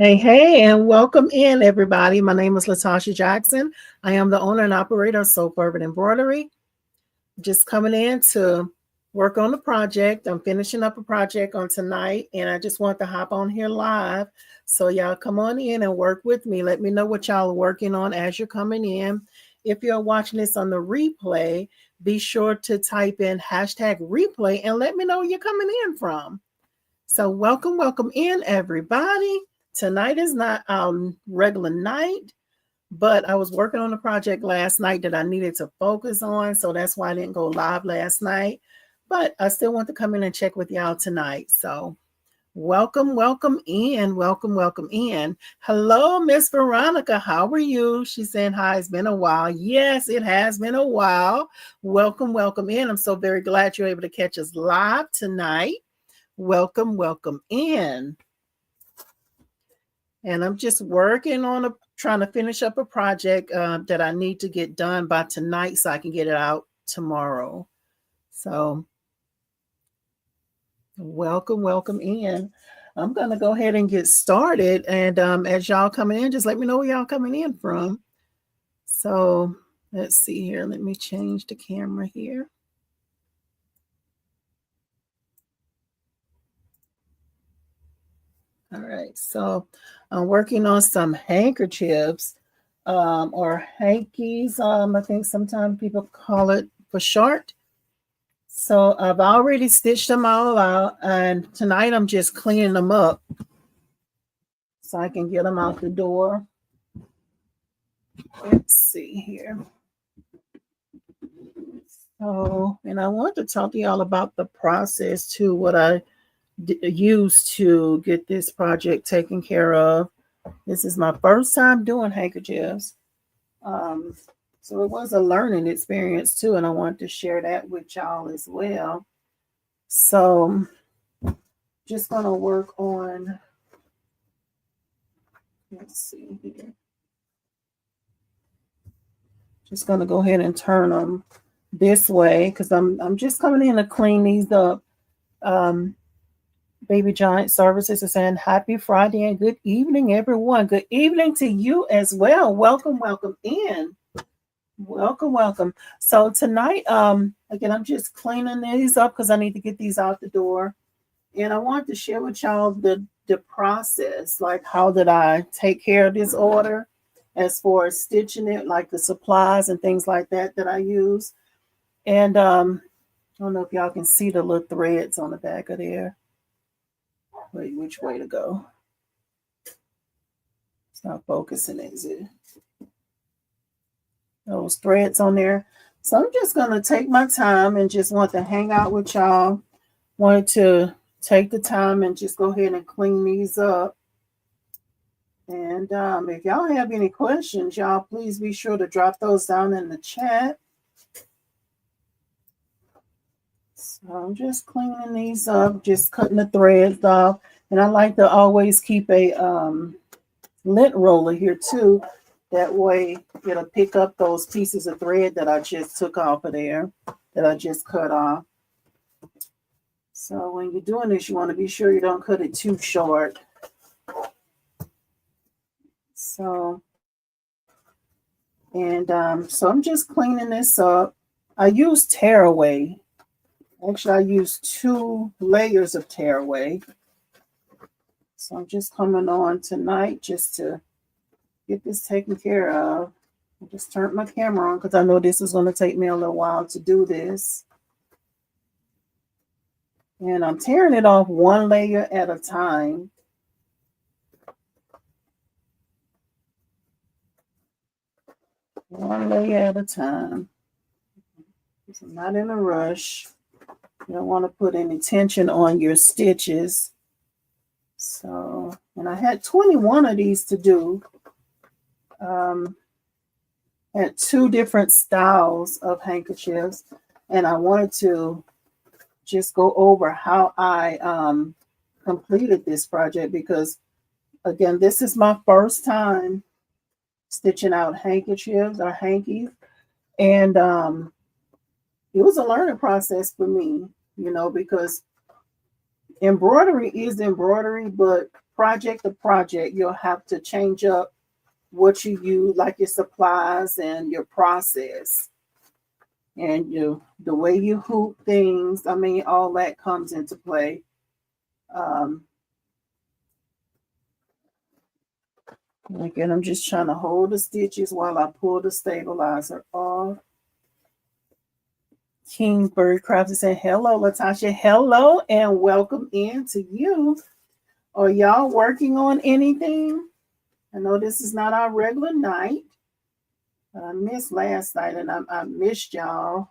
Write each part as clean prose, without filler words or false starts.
Hey, hey, and welcome in, everybody. My name is Latasha Jackson. I am the owner and operator of Soap Urban Embroidery. Just coming in to work on the project. I'm finishing up a project on tonight, and I just want to hop on here live. So, y'all come on in and work with me. Let me know what y'all are working on as you're coming in. If you're watching this on the replay, be sure to type in hashtag replay and let me know where you're coming in from. So, welcome in, everybody. Tonight is not our regular night, but I was working on a project last night that I needed to focus on. So that's why I didn't go live last night. But I still want to come in and check with y'all tonight. So welcome in. Welcome in. Hello, Miss Veronica. How are you? She's saying hi. It's been a while. Yes, it has been a while. Welcome in. I'm so very glad you're able to catch us live tonight. Welcome in. And I'm just working on trying to finish up a project that I need to get done by tonight so I can get it out tomorrow. So welcome in. I'm going to go ahead and get started. And as y'all coming in, just let me know where y'all coming in from. So let's see here. Let me change the camera here. All right, so I'm working on some handkerchiefs or hankies. I think sometimes people call it for short. So I've already stitched them all out, and tonight I'm just cleaning them up so I can get them out the door. Let's see here. So, and I want to talk to y'all about the process too, what I used to get this project taken care of. This is my first time doing handkerchiefs. So it was a learning experience too, and I want to share that with y'all as well. So just gonna work on, let's see here. Just gonna go ahead and turn them this way because I'm just coming in to clean these up. Baby Giant Services is saying happy Friday and good evening, everyone. Good evening to you as well. Welcome in. Welcome. So tonight, again, I'm just cleaning these up because I need to get these out the door. And I want to share with y'all the process, like how did I take care of this order as far as stitching it, like the supplies and things like that I use. And I don't know if y'all can see the little threads on the back of there. Wait, which way to go? It's not focusing, is it? Those threads on there. So I'm just going to take my time and just want to hang out with y'all. Wanted to take the time and just go ahead and clean these up. And if y'all have any questions, y'all please be sure to drop those down in the chat. So I'm just cleaning these up, just cutting the threads off. And I like to always keep a lint roller here too. That way it'll pick up those pieces of thread that I just took off of there, that I just cut off. So when you're doing this, you want to be sure you don't cut it too short. So, and so I'm just cleaning this up. I use tearaway. Actually, I use 2 layers of tearaway. So I'm just coming on tonight just to get this taken care of. I just turned my camera on because I know this is going to take me a little while to do this. And I'm tearing it off 1 layer at a time. One layer at a time. I'm not in a rush. You don't want to put any tension on your stitches. So, and I had 21 of these to do. Had 2 different styles of handkerchiefs, and I wanted to just go over how I completed this project because, again, this is my first time stitching out handkerchiefs or hankies, and it was a learning process for me, because embroidery is embroidery, but project to project, you'll have to change up what you use, like your supplies and your process and the way you hoop things. I mean, all that comes into play. Um, Again, I'm just trying to hold the stitches while I pull the stabilizer off. Kingsbury Craft is saying, hello, Latasha. Hello, and welcome in to you. Are y'all working on anything? I know this is not our regular night. But I missed last night, and I missed y'all.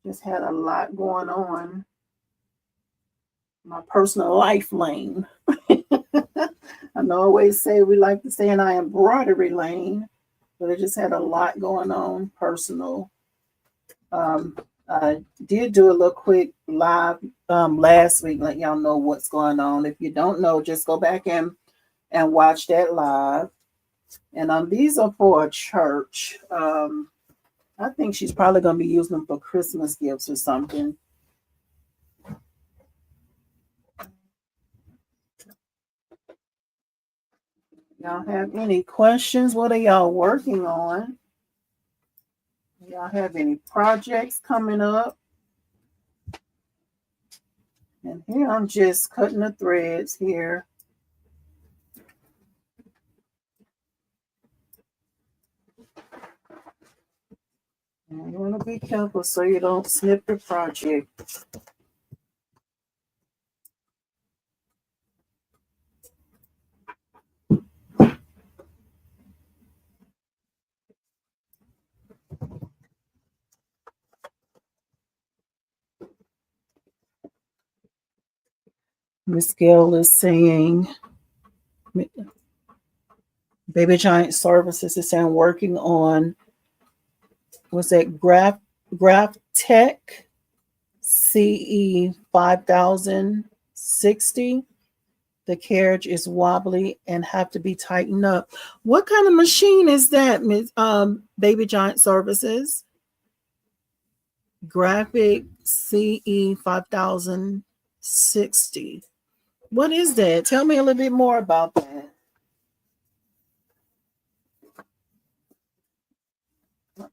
Just had a lot going on. My personal life lane. I know I always say we like to stay in our embroidery lane, but I just had a lot going on personal. I did do a little quick live last week, let y'all know what's going on. If you don't know, just go back and watch that live. And these are for a church. I think she's probably going to be using them for Christmas gifts or something. Y'all have any questions? What are y'all working on? Y'all have any projects coming up? And here I'm just cutting the threads here. And you want to be careful so you don't snip your project. Miss Gail is saying, Baby Giant Services is saying, working on, was that Graph Tech CE 5060? The carriage is wobbly and have to be tightened up. What kind of machine is that, Miss Baby Giant Services? Graphic CE 5060. What is that? Tell me a little bit more about that.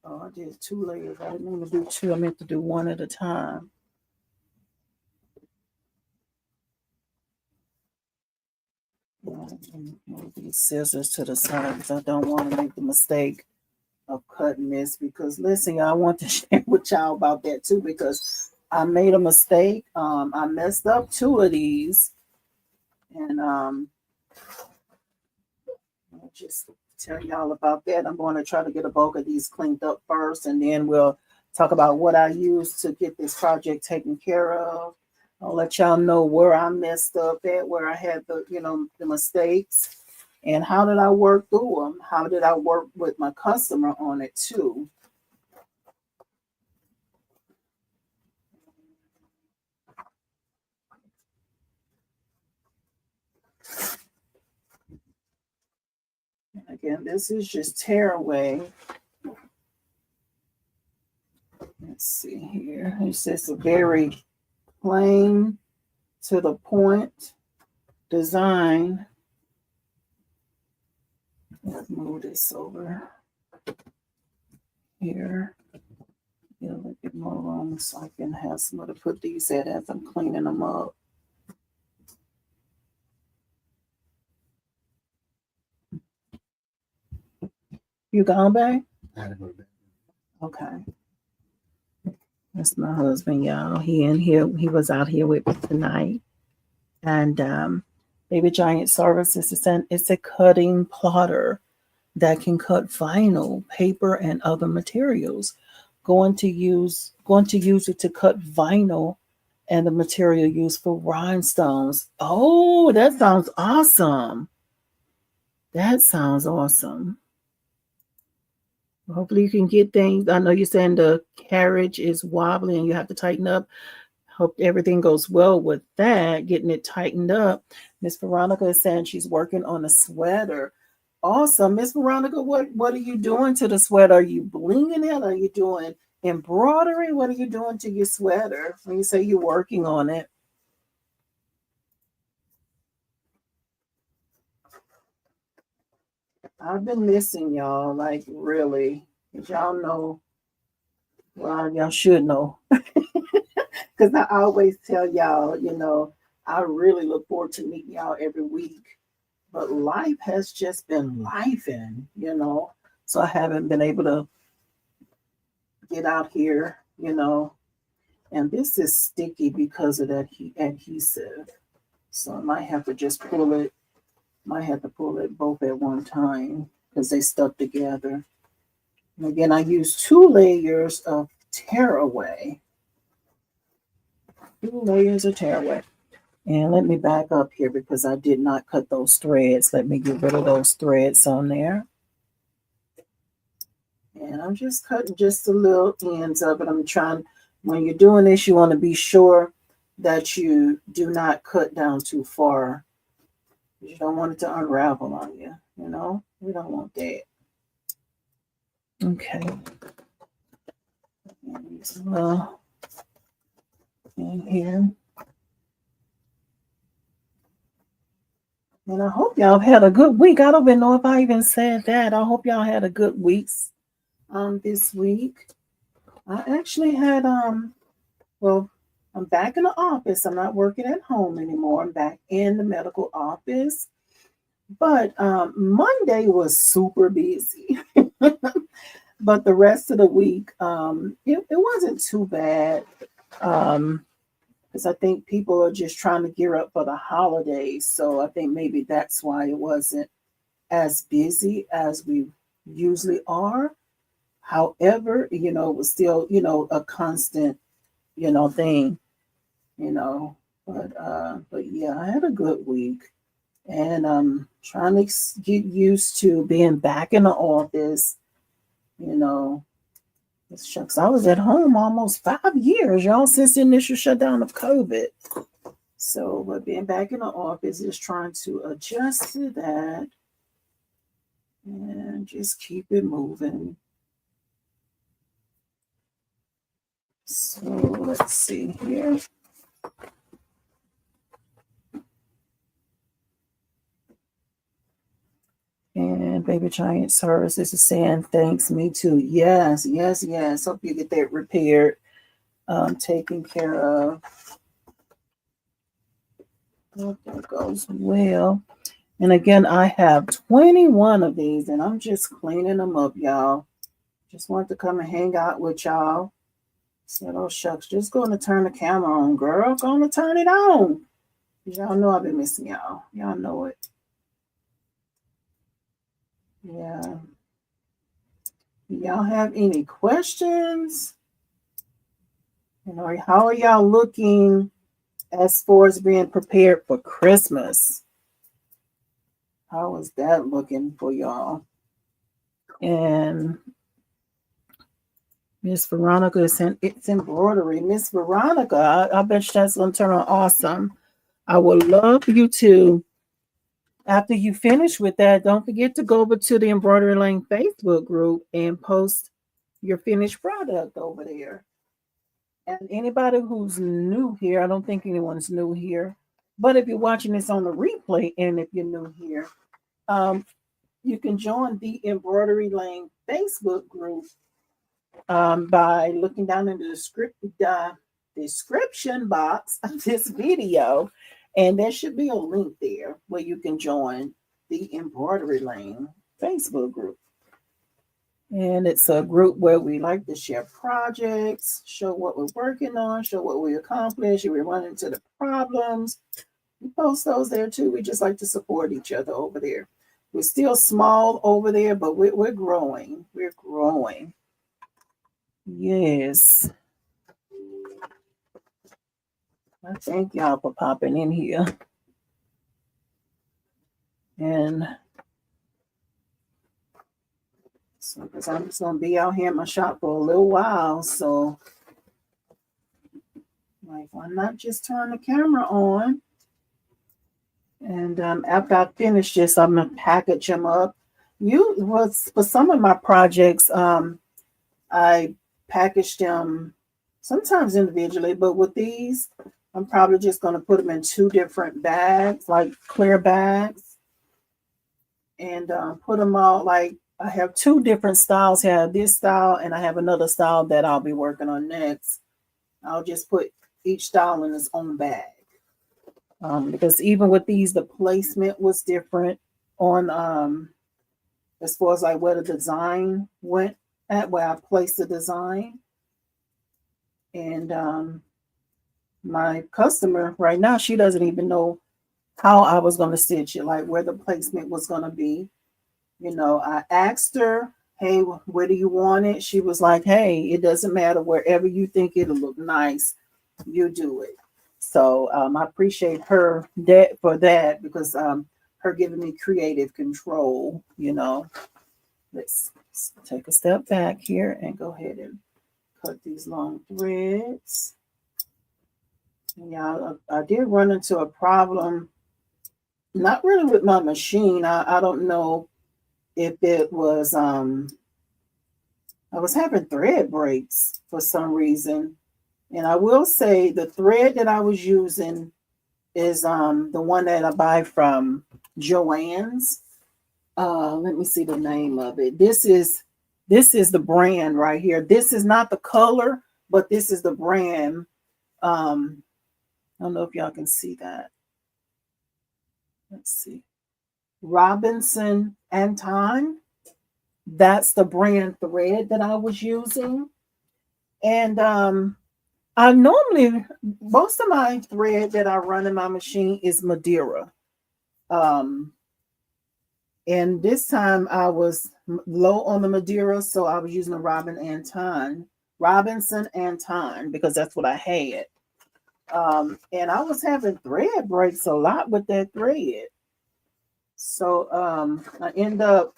Oh, I did 2 layers. I didn't want to do 2. I meant to do 1 at a time. Move these scissors to the side because I don't want to make the mistake of cutting this. Because listen, I want to share with y'all about that too, because I made a mistake. I messed up 2 of these, and I'll just tell y'all about that. I'm going to try to get a bulk of these cleaned up first, and then we'll talk about what I used to get this project taken care of. I'll let y'all know where I messed up at, where I had the mistakes, and how did I work through them? How did I work with my customer on it too? And again, this is just tearaway. Let's see here. It's just a very plain to the point design. Let's move this over here. Get a little bit more room so I can have somewhere to put these at as I'm cleaning them up. You gone back? Okay. That's my husband, y'all. He in here. He was out here with me tonight. And Baby Giant Services it's a cutting plotter that can cut vinyl, paper, and other materials. Going to use it to cut vinyl and the material used for rhinestones. Oh, that sounds awesome. That sounds awesome. Hopefully you can get things. I know you're saying the carriage is wobbly and you have to tighten up. Hope everything goes well with that, getting it tightened up. Miss Veronica is saying she's working on a sweater. Awesome. Miss Veronica, what are you doing to the sweater? Are you blinging it? Are you doing embroidery? What are you doing to your sweater when you say you're working on it? I've been missing y'all, like really. Y'all know, well, y'all should know. Because I always tell y'all, I really look forward to meeting y'all every week. But life has just been lifing. So I haven't been able to get out here. And this is sticky because of that adhesive. So I might have to just pull it, might have to pull it both at one time because they stuck together. And again, I use 2 layers of tearaway. 2 layers of tearaway. And let me back up here because I did not cut those threads. Let me get rid of those threads on there. And I'm just cutting just the little ends of it. I'm trying, when you're doing this, you want to be sure that you do not cut down too far. You don't want it to unravel on you, We don't want that. Okay. In here. And I hope y'all had a good week. I don't even know if I even said that. I hope y'all had a good week this week. I actually had well, I'm back in the office. I'm not working at home anymore. I'm back in the medical office. But Monday was super busy. But the rest of the week, it wasn't too bad. Because I think people are just trying to gear up for the holidays. So I think maybe that's why it wasn't as busy as we usually are. However, it was still, a constant, thing, but yeah, I had a good week. And I'm trying to get used to being back in the office, Shucks, I was at home almost 5 years, y'all, since the initial shutdown of COVID. So, but being back in the office is trying to adjust to that and just keep it moving. So, let's see here. And Baby Giant Services is saying, thanks, me too. Yes. Hope you get that repaired, taken care of. Hope that goes well. And again, I have 21 of these, and I'm just cleaning them up, y'all. Just want to come and hang out with y'all. Said, oh, shucks, just going to turn the camera on, girl. Going to turn it on. Y'all know I've been missing y'all. Y'all know it. Yeah. Y'all have any questions? How are y'all looking as far as being prepared for Christmas? How is that looking for y'all? And Miss Veronica is saying it's embroidery. Miss Veronica, I bet you that's going to turn out awesome. I would love for you to, after you finish with that, don't forget to go over to the Embroidery Lane Facebook group and post your finished product over there. And anybody who's new here, I don't think anyone's new here, but if you're watching this on the replay and if you're new here, you can join the Embroidery Lane Facebook group by looking down in the description box of this video, and there should be a link there where you can join the Embroidery Lane Facebook group. And it's a group where we like to share projects, show what we're working on, show what we accomplished, if we run into the problems. We post those there too. We just like to support each other over there. We're still small over there, but we're growing. We're growing. Yes. I thank y'all for popping in here. And so, because I'm just going to be out here in my shop for a little while. So, like, why not just turn the camera on? And after I finish this, I'm going to package them up. For some of my projects, I package them sometimes individually, but with these, I'm probably just going to put them in 2 different bags, like clear bags. and put them all. Like I have two different styles. I have this style and I have another style that I'll be working on next. I'll just put each style in its own bag. Because even with these, the placement was different on as far as like where the design went at, where I placed the design. And my customer right now, she doesn't even know how I was going to stitch it, like where the placement was going to be. You know, I asked her, hey, where do you want it? She was like, hey, it doesn't matter, wherever you think it'll look nice, you do it. So I appreciate her for that, because her giving me creative control. You know, let's take a step back here and go ahead and cut these long threads. Yeah, I did run into a problem, not really with my machine. I don't know if it was I was having thread breaks for some reason. And I will say the thread that I was using is the one that I buy from Joann's. Let me see the name of it. This is the brand right here. This is not the color, but this is the brand. I don't know if y'all can see that. Let's see. Robinson Anton. That's the brand thread that I was using. And I normally, most of my thread that I run in my machine is Madeira. And this time I was low on the Madeira, so I was using the Robinson Anton, because that's what I had. And I was having thread breaks a lot with that thread. So I end up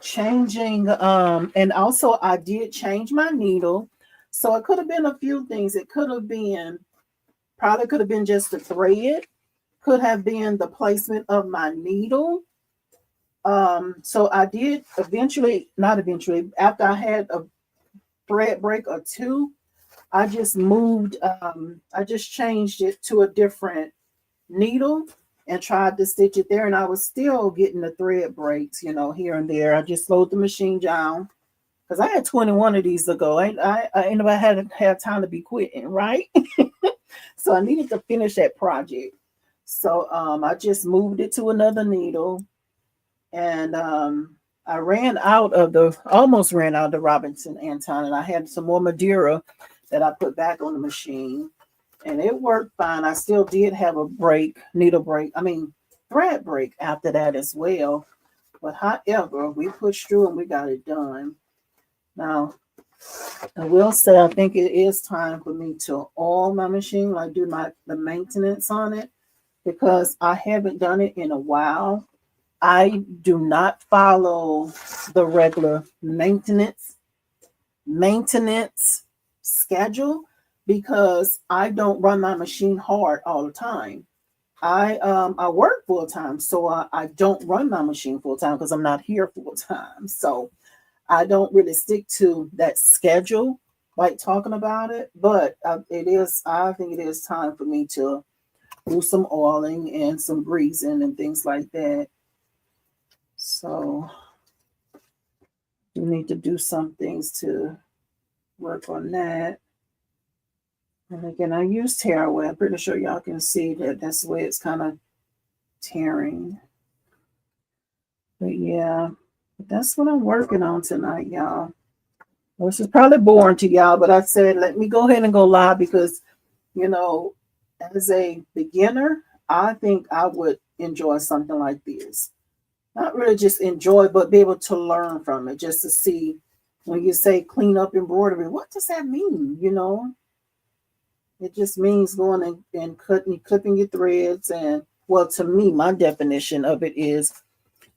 changing, and also I did change my needle. So it could have been a few things. It could have been, probably could have been just the thread, could have been the placement of my needle. So I did not eventually, after I had a thread break or two, I just moved, I just changed it to a different needle and tried to stitch it there. And I was still getting the thread breaks, you know, here and there. I just slowed the machine down, because I had 21 of these to go. I hadn't had time to be quitting, right? So I needed to finish that project. So I just moved it to another needle, and I almost ran out of the Robinson Anton, and I had some more Madeira that I put back on the machine, and it worked fine. I still did have a thread break after that as well. But however, we pushed through and we got it done. Now, I will say I think it is time for me to oil my machine, like do the maintenance on it, because I haven't done it in a while. I do not follow the regular maintenance schedule, because I don't run my machine hard all the time. I work full time, so I don't run my machine full time because I'm not here full time. So I don't really stick to that schedule, like talking about it. But I think it is time for me to do some oiling and some greasing and things like that. So you need to do some things to work on that. And again, I use tearaway. I'm pretty sure y'all can see that that's the way it's kind of tearing. But yeah, that's what I'm working on tonight, y'all. This is probably boring to y'all, but I said, let me go ahead and go live because, you know, as a beginner, I think I would enjoy something like this. Not really just enjoy, but be able to learn from it, just to see when you say clean up embroidery, what does that mean? You know, it just means going and clipping your threads. And well, to me, my definition of it is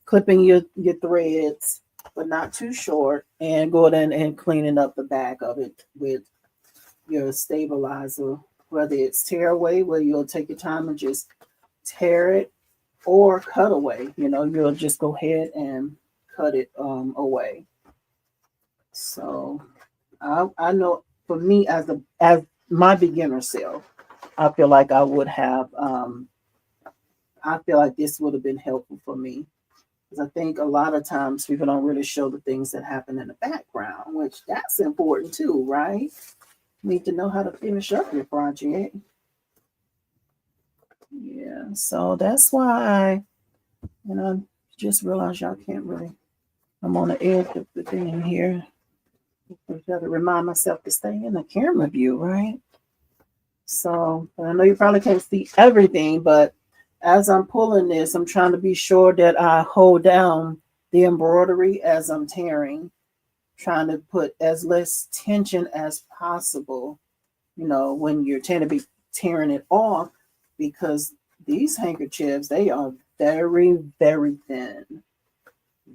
clipping your threads, but not too short, and going in and cleaning up the back of it with your stabilizer, whether it's tear away, where you'll take your time and just tear it, or cut away. You know, you'll just go ahead and cut it away. So I know for me, as my beginner self, I feel like I would have I feel like this would have been helpful for me. Because I think a lot of times people don't really show the things that happen in the background, which that's important too, right? You need to know how to finish up your project. Yeah, so that's why I just realized y'all can't really, I'm on the edge of the thing here. I got to remind myself to stay in the camera view, right? So I know you probably can't see everything, but as I'm pulling this, I'm trying to be sure that I hold down the embroidery as I'm tearing, trying to put as less tension as possible, when you're trying to be tearing it off, because these handkerchiefs, they are very, very thin,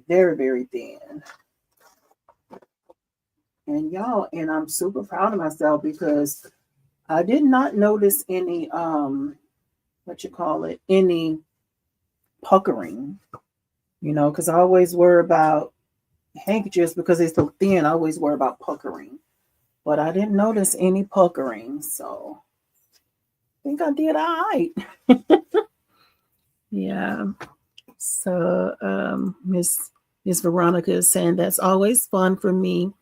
very, very thin. And y'all, and I'm super proud of myself because I did not notice any any puckering, because I always worry about handkerchiefs because they're so thin. I always worry about puckering, but I didn't notice any puckering, so I think I did all right. Yeah. So Miss Veronica is saying that's always fun for me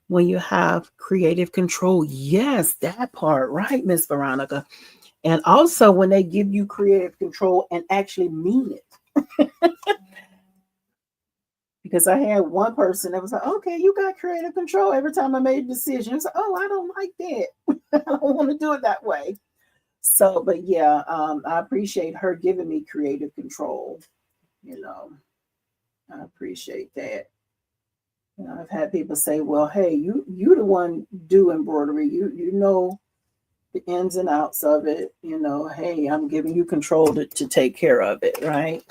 when you have creative control. Yes, that part, right, Miss Veronica. And also when they give you creative control and actually mean it. Because I had one person that was like, okay, you got creative control every time I made a decision. I was like, oh, I don't like that. I don't want to do it that way. So, but yeah, I appreciate her giving me creative control. I appreciate that. I've had people say, well, hey, you the one do embroidery. You know the ins and outs of it. Hey, I'm giving you control to take care of it, right?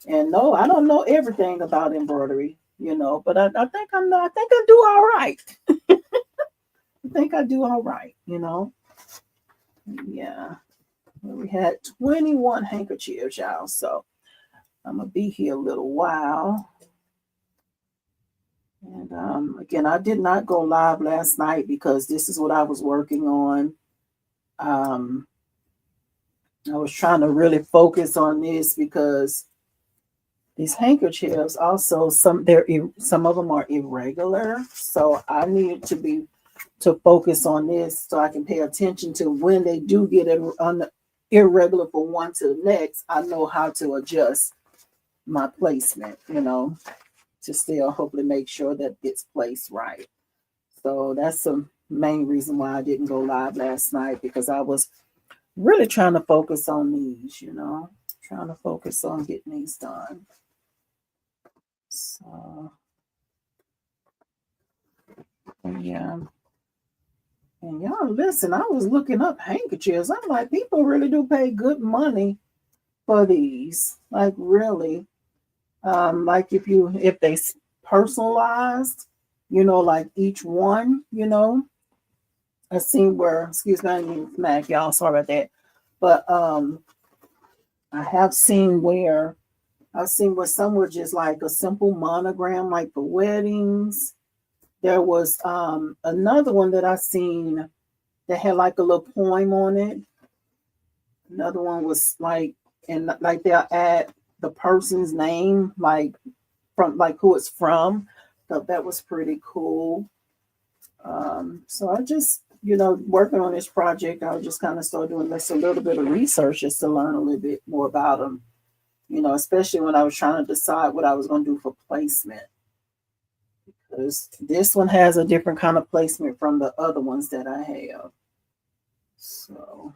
And no, I don't know everything about embroidery, but I think I think I do all right. I think I do all right, Yeah. We had 21 handkerchiefs, y'all. So I'm gonna be here a little while. And again, I did not go live last night because this is what I was working on. Um, I was trying to really focus on this because these handkerchiefs also some of them are irregular, so I needed to focus on this so I can pay attention to when they do get irregular from one to the next. I know how to adjust my placement, to still hopefully make sure that it's placed right. So that's the main reason why I didn't go live last night, because I was really trying to focus on these, trying to focus on getting these done. So, yeah. And y'all, listen, I was looking up handkerchiefs. I'm like, people really do pay good money for these. Like, really. Like if they personalized, like each one, I seen where, excuse me, I didn't mean to smack y'all, sorry about that. But I have seen where some were just like a simple monogram, like for weddings. There was another one that I seen that had like a little poem on it. Another one was like, and like they'll add the person's name, like from like who it's from. So that was pretty cool. So I just, working on this project, I just kind of started doing this a little bit of research just to learn a little bit more about them. Especially when I was trying to decide what I was going to do for placement. Because this one has a different kind of placement from the other ones that I have. So,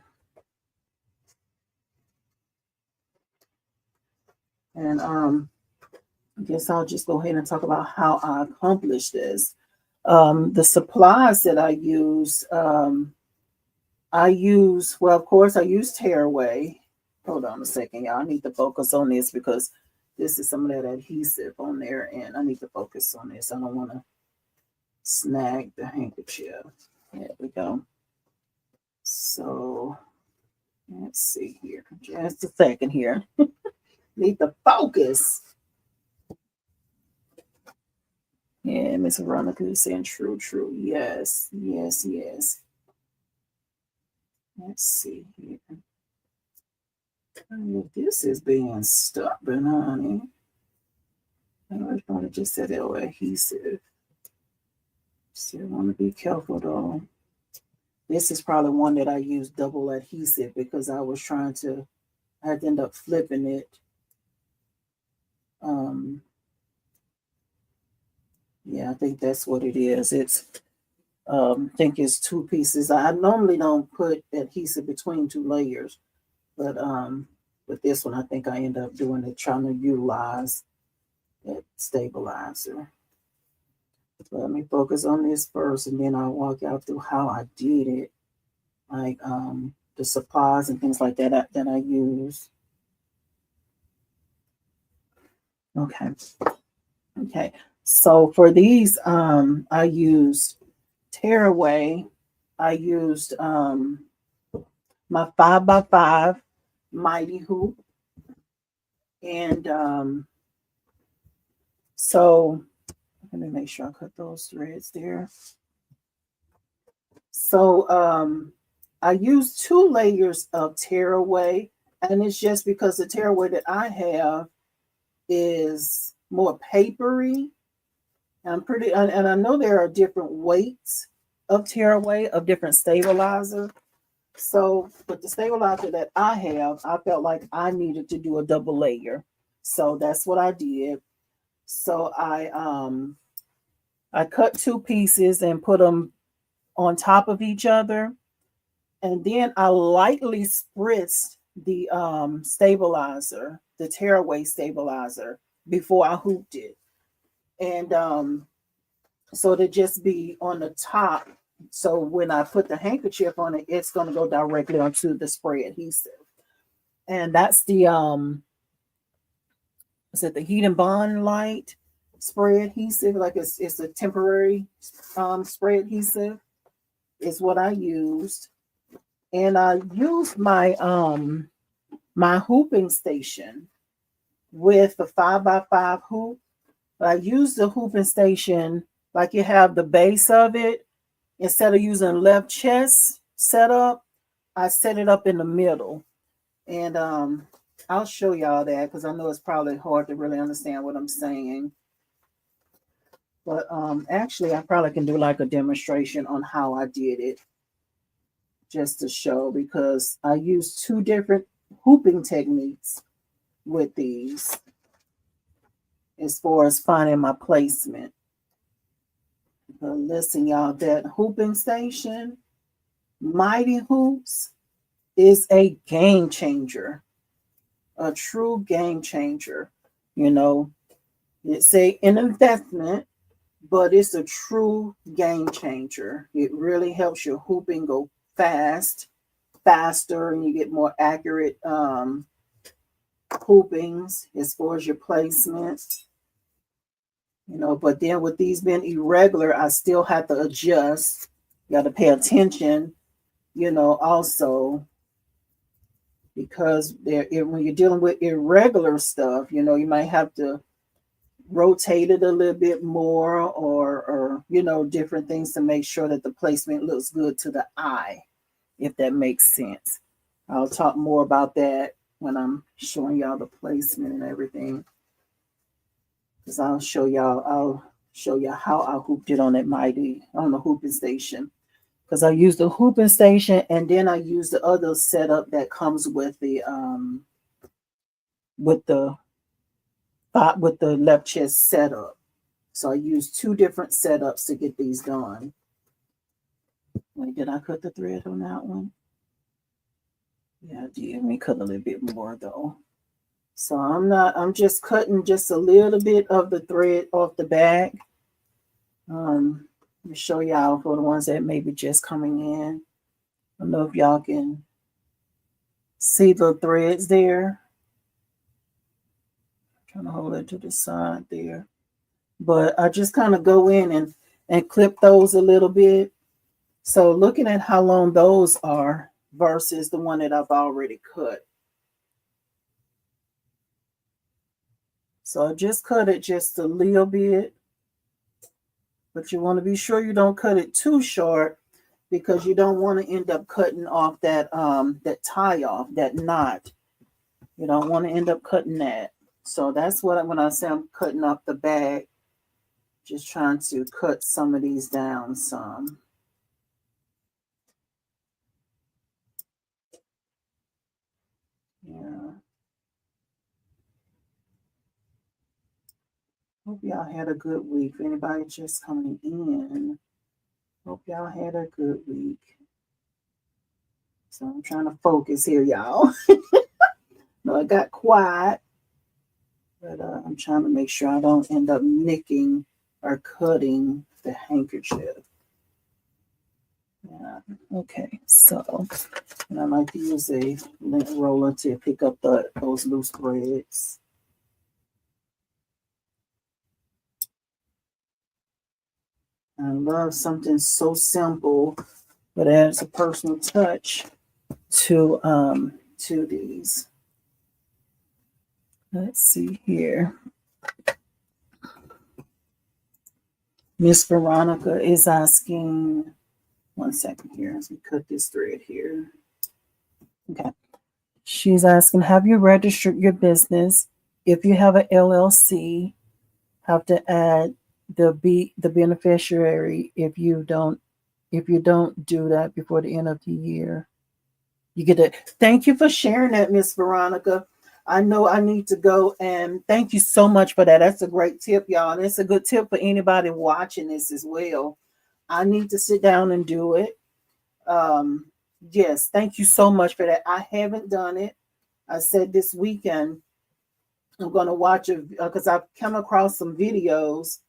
and I guess I'll just go ahead and talk about how I accomplished this. The supplies that I use, well, of course, I use tearaway. Hold on a second, y'all. I need to focus on this because this is some of that adhesive on there, and I need to focus on this. I don't want to snag the handkerchief. There we go. So let's see here. Just a second here. Need to focus. Yeah, Miss Veronica is saying true, true. Yes, yes, yes. Let's see here. This is being stubborn, honey. I want to just set it with adhesive. So I want to be careful though. This is probably one that I used double adhesive because I was trying to, I had to end up flipping it. Yeah, I think that's what it is. It's, I think it's two pieces. I normally don't put adhesive between two layers, but with this one, I think I end up doing it, trying to utilize that stabilizer. Let me focus on this first, and then I'll walk out through how I did it, like the supplies and things like that I use. Okay. Okay. So for these, I used tearaway. I used my 5x5 mighty hoop, and so let me make sure I cut those threads there. So I used 2 layers of tearaway, and it's just because the tearaway that I have is more papery. And I know there are different weights of tearaway, of different stabilizer. So, but the stabilizer that I have, I felt like I needed to do a double layer. So that's what I did. So I cut 2 pieces and put them on top of each other. And then I lightly spritzed the stabilizer, the tearaway stabilizer, before I hooped it. And so to just be on the top. So when I put the handkerchief on it, it's going to go directly onto the spray adhesive. And that's the is it the Heat and Bond Light spray adhesive? Like it's a temporary spray adhesive is what I used. And I used my my hooping station with the 5x5 hoop. But I used the hooping station like you have the base of it. Instead of using left chest setup, I set it up in the middle. And I'll show y'all that because I know it's probably hard to really understand what I'm saying. But actually, I probably can do like a demonstration on how I did it just to show, because I used 2 different hooping techniques with these as far as finding my placement. But listen, y'all, that hooping station, Mighty Hoops, is a game changer, a true game changer. You know, it's an investment, but it's a true game changer. It really helps your hooping go faster, and you get more accurate hoopings as far as your placement. You know, but then with these being irregular, I still have to adjust. You got to pay attention, you know, also, because when you're dealing with irregular stuff, you know, you might have to rotate it a little bit more, or you know, different things to make sure that the placement looks good to the eye, if that makes sense. I'll talk more about that when I'm showing y'all the placement and everything. Because I'll show y'all how I hooped it on the hooping station. Because I used the hooping station, and then I used the other setup that comes with the left chest setup. So I used 2 different setups to get these done. Wait, did I cut the thread on that one? Yeah, I did. Let me cut a little bit more though. So I'm just cutting just a little bit of the thread off the back. Let me show y'all for the ones that may be just coming in. I don't know if y'all can see the threads there. I'm trying to hold it to the side there. But I just kind of go in and clip those a little bit. So looking at how long those are versus the one that I've already cut. So I just cut it just a little bit, but you want to be sure you don't cut it too short, because you don't want to end up cutting off that tie off, that knot. You don't want to end up cutting that. So that's what when I say I'm cutting up the bag, just trying to cut some of these down some. Yeah. Hope y'all had a good week. For anybody just coming in, hope y'all had a good week. So I'm trying to focus here, y'all. No, it got quiet, but I'm trying to make sure I don't end up nicking or cutting the handkerchief. Yeah. Okay. So, and I like to use a lint roller to pick up those loose threads. I love something so simple, but adds a personal touch to these. Let's see here. Miss Veronica is asking, one second here as we cut this thread here. Okay. She's asking, have you registered your business? If you have an LLC, have to add the beneficiary if you don't do that before the end of the year. You get it. Thank you for sharing that, Miss Veronica. I know I need to go, and thank you so much for that. That's a great tip, y'all. And it's a good tip for anybody watching this as well. I need to sit down and do it. Yes, thank you so much for that. I haven't done it. I said this weekend I'm going to watch it because I've come across some videos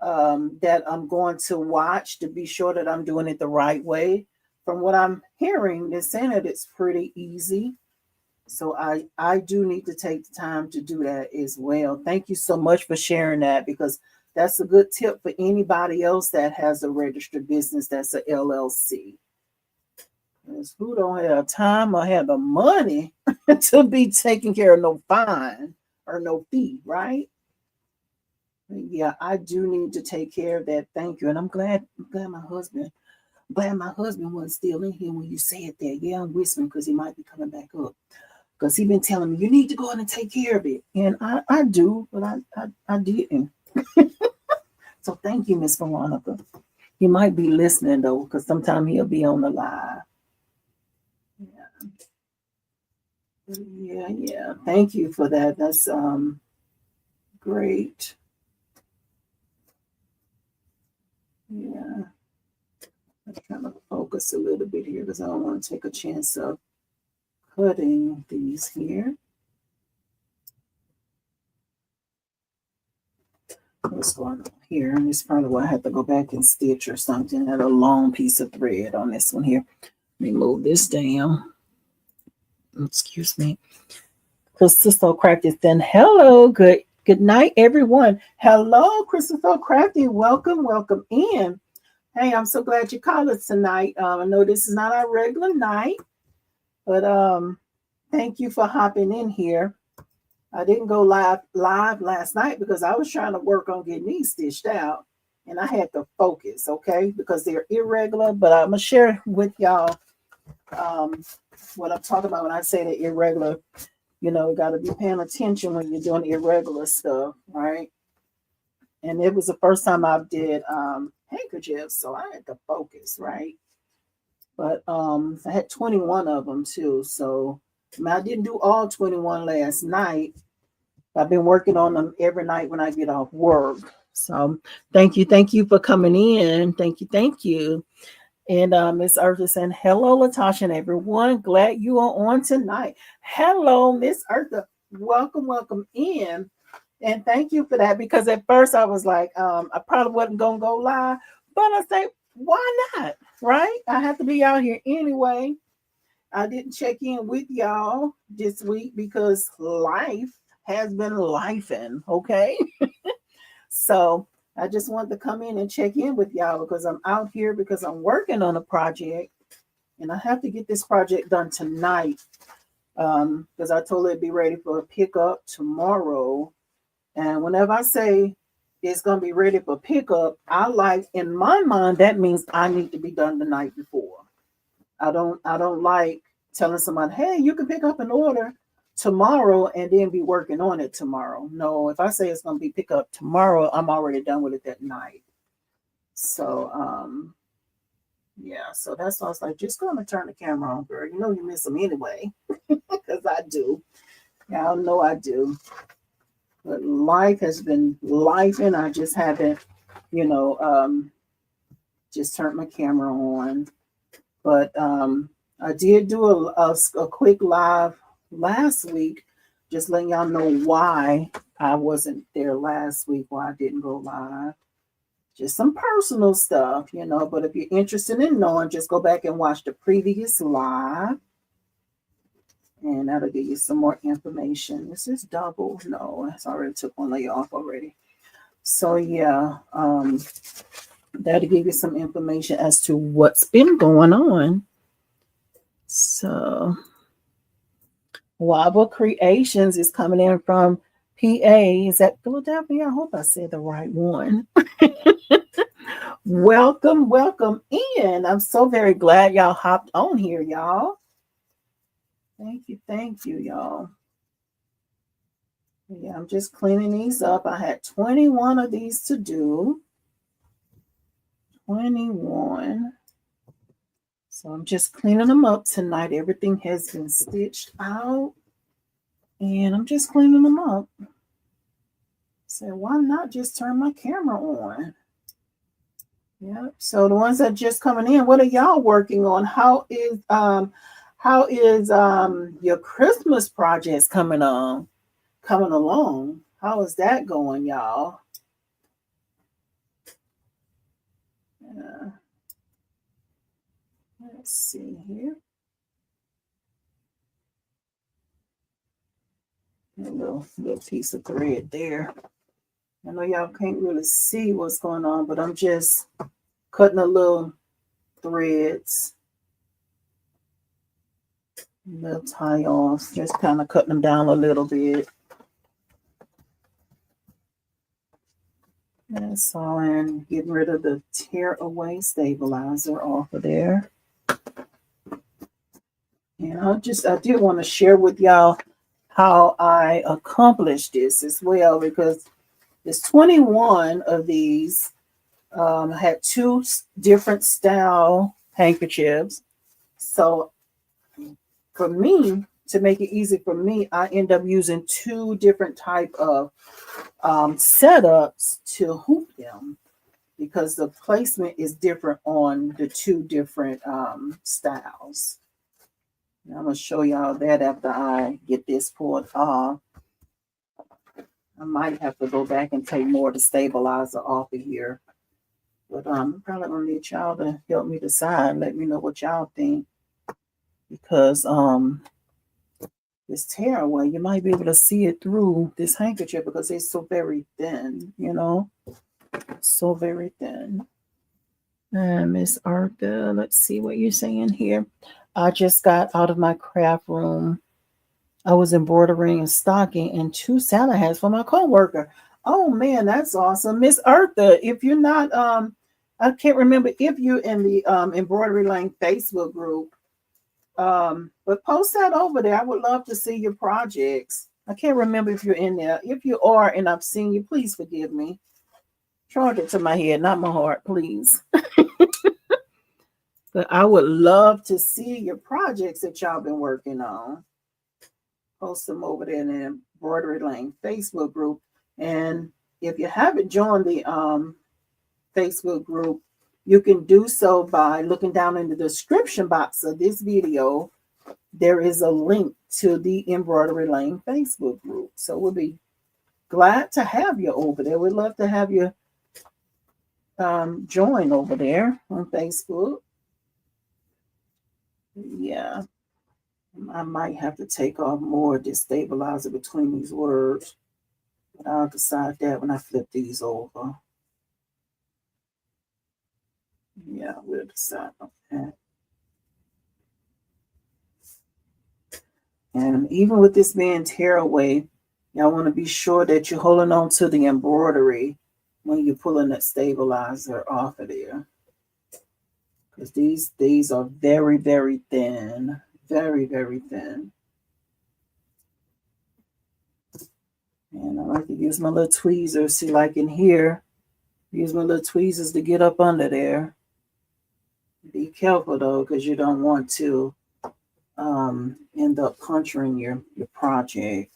that I'm going to watch to be sure that I'm doing it the right way. From what I'm hearing, they're saying that it's pretty easy. So I do need to take the time to do that as well. Thank you so much for sharing that, because that's a good tip for anybody else that has a registered business that's a LLC. Because who don't have time or have the money to be taking care of no fine or no fee, right? Yeah, I do need to take care of that. Thank you. And I'm glad my husband wasn't still in here when you said that. Yeah, I'm whispering because he might be coming back up. Because he's been telling me you need to go in and take care of it. And I do, but I didn't. So thank you, Miss Veronica. He might be listening though, because sometimes he'll be on the live. Yeah. Thank you for that. That's great. Yeah. I'm trying to focus a little bit here because I don't want to take a chance of cutting these here. What's going on here? And this probably why I have to go back and stitch or something. I had a long piece of thread on this one here. Let me move this down. Excuse me. Crystal Crafty then hello, good night, everyone. Hello, Crystal Crafty. Welcome in. Hey, I'm so glad you called us tonight. I know this is not our regular night, but thank you for hopping in here. I didn't go live last night because I was trying to work on getting these stitched out, and I had to focus, okay, because they're irregular. But I'm gonna share with y'all what I'm talking about when I say they're irregular. You know, got to be paying attention when you're doing irregular stuff, right? And it was the first time I did handkerchiefs, so I had to focus, right? But I had 21 of them too, so I didn't do all 21 last night. I've been working on them every night when I get off work. So thank you for coming in. Thank you. And Miss Eartha saying, hello, Latasha and everyone. Glad you are on tonight. Hello, Miss Eartha. Welcome in. And thank you for that, because at first I was like, I probably wasn't going to go live, but I say, why not? Right? I have to be out here anyway. I didn't check in with y'all this week because life has been lifing, okay? So I just wanted to come in and check in with y'all because I'm out here because I'm working on a project, and I have to get this project done tonight because I told it to be ready for a pickup tomorrow. And whenever I say it's going to be ready for pickup, I like, in my mind, that means I need to be done the night before. I don't like telling somebody, hey, you can pick up an order tomorrow and then be working on it tomorrow. No, if I say it's going to be pick up tomorrow, I'm already done with it that night. So, yeah, so that's why I was like, just going to turn the camera on, girl. You know you miss them anyway, because I do. Y'all know I do. But life has been life, and I just haven't, you know, just turned my camera on. But I did do a quick live last week, just letting y'all know why I wasn't there last week, why I didn't go live. Just some personal stuff, you know. But if you're interested in knowing, just go back and watch the previous live. And that'll give you some more information. This is double. No, it's already took one layer off already. So yeah, that'll give you some information as to what's been going on. So Wobble Creations is coming in from PA. Is that Philadelphia? I hope I said the right one. Welcome, welcome in. I'm so very glad y'all hopped on here, y'all. Thank you, y'all. Yeah, I'm just cleaning these up. I had 21 of these to do. 21. So I'm just cleaning them up tonight. Everything has been stitched out. And I'm just cleaning them up. So why not just turn my camera on? Yeah. So the ones that just coming in, what are y'all working on? How is your Christmas projects coming along? How is that going, y'all? Yeah. Let's see here. A little piece of thread there. I know y'all can't really see what's going on, but I'm just cutting a little threads. Little tie offs, just kind of cutting them down a little bit. That's all, and getting rid of the tear away stabilizer off of there. And I did want to share with y'all how I accomplished this as well, because there's 21 of these. I had 2 different style handkerchiefs. So for me, to make it easy for me, I end up using 2 different type of setups to hoop them, because the placement is different on the 2 different styles. And I'm going to show y'all that after I get this pulled off. I might have to go back and take more of the stabilizer off of here. But I'm probably going to need y'all to help me decide. Let me know what y'all think. Because this tearaway, you might be able to see it through this handkerchief because it's so very thin, you know. So very thin. Miss Arthur, let's see what you're saying here. I just got out of my craft room. I was embroidering and stocking and 2 Santa hats for my coworker. Oh man, that's awesome. Miss Arthur, if you're not I can't remember if you're in the Embroidery Lane Facebook group. But post that over there. I would love to see your projects. I can't remember if you're in there. If you are and I've seen you, please forgive me. Charge it to my head, not my heart, please. But I would love to see your projects that y'all been working on. Post them over there in the Embroidery Lane Facebook group. And if you haven't joined the Facebook group, you can do so by looking down in the description box of this video. There is a link to the Embroidery Lane Facebook group. So we'll be glad to have you over there. We'd love to have you join over there on Facebook. Yeah, I might have to take off more of this stabilizer between these words, but I'll decide that when I flip these over. Yeah, we'll decide on that. And even with this being tearaway, y'all want to be sure that you're holding on to the embroidery when you're pulling that stabilizer off of there. Because these are very, very thin. Very, very thin. use my little tweezers. See, like in here, use my little tweezers to get up under there. Be careful though, because you don't want to end up puncturing your project.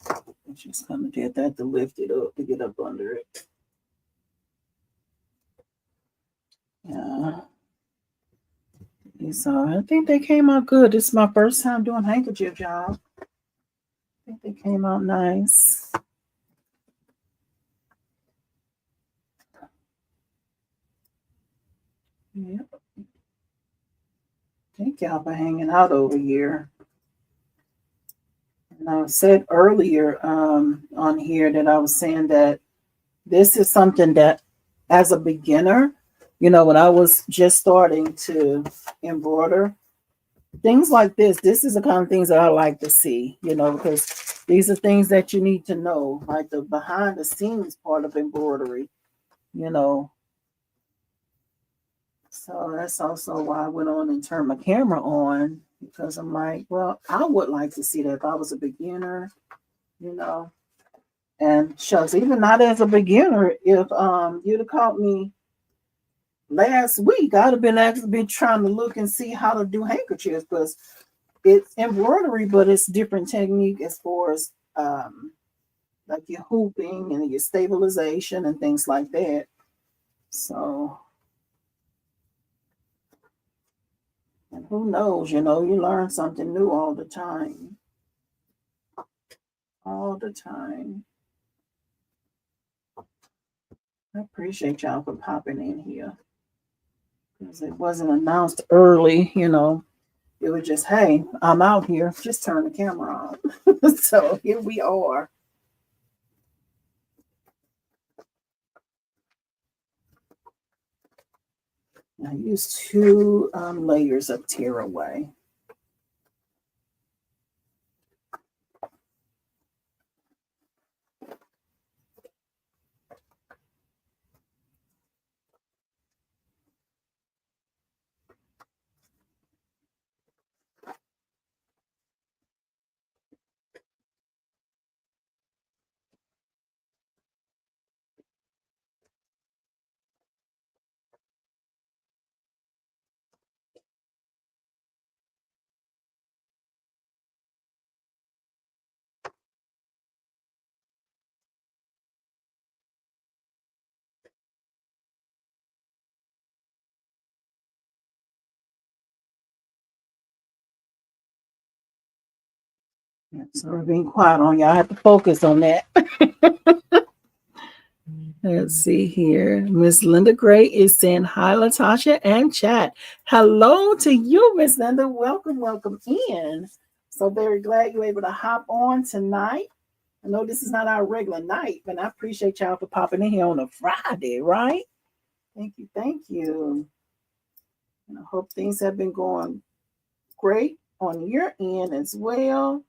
I just kind of did that to lift it up to get up under it. Yeah. So I think they came out good. This is my first time doing handkerchief job. I think they came out nice. Yep. Thank y'all for hanging out over here. And I said earlier on here that I was saying that this is something that, as a beginner, you know, when I was just starting to embroider, things like this is the kind of things that I like to see, you know, because these are things that you need to know, like the behind the scenes part of embroidery, you know. So that's also why I went on and turned my camera on, because I'm like, well, I would like to see that if I was a beginner, you know. And shucks, even not as a beginner, if you'd have caught me last week, I'd have been actually trying to look and see how to do handkerchiefs, because it's embroidery, but it's different technique as far as like your hooping and your stabilization and things like that. So, and who knows, you know, you learn something new all the time. All the time. I appreciate y'all for popping in here, because it wasn't announced early, you know. It was just, hey, I'm out here. Just turn the camera on. So here we are. I use 2 layers of tearaway. So we're being quiet on y'all. I have to focus on that. Let's see here. Miss Linda Gray is saying hi, Latasha and chat. Hello to you, Miss Linda. Welcome, welcome in. So very glad you're able to hop on tonight. I know this is not our regular night, but I appreciate y'all for popping in here on a Friday, right? Thank you, thank you. And I hope things have been going great on your end as well.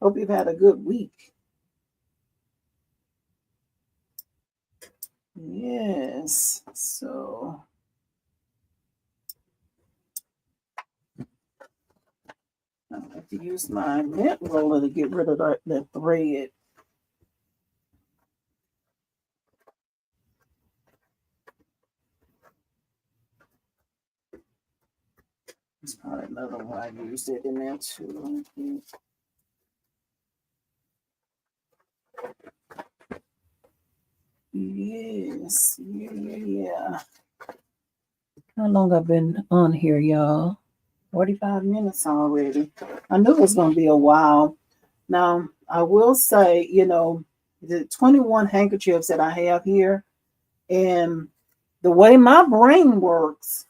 Hope you've had a good week. Yes. So I have to use my net roller to get rid of that thread. There's probably another one I used it in there too. Yes, yeah. How long I've been on here, y'all? 45 minutes already. I knew it was going to be a while. Now, I will say, you know, the 21 handkerchiefs that I have here, and the way my brain works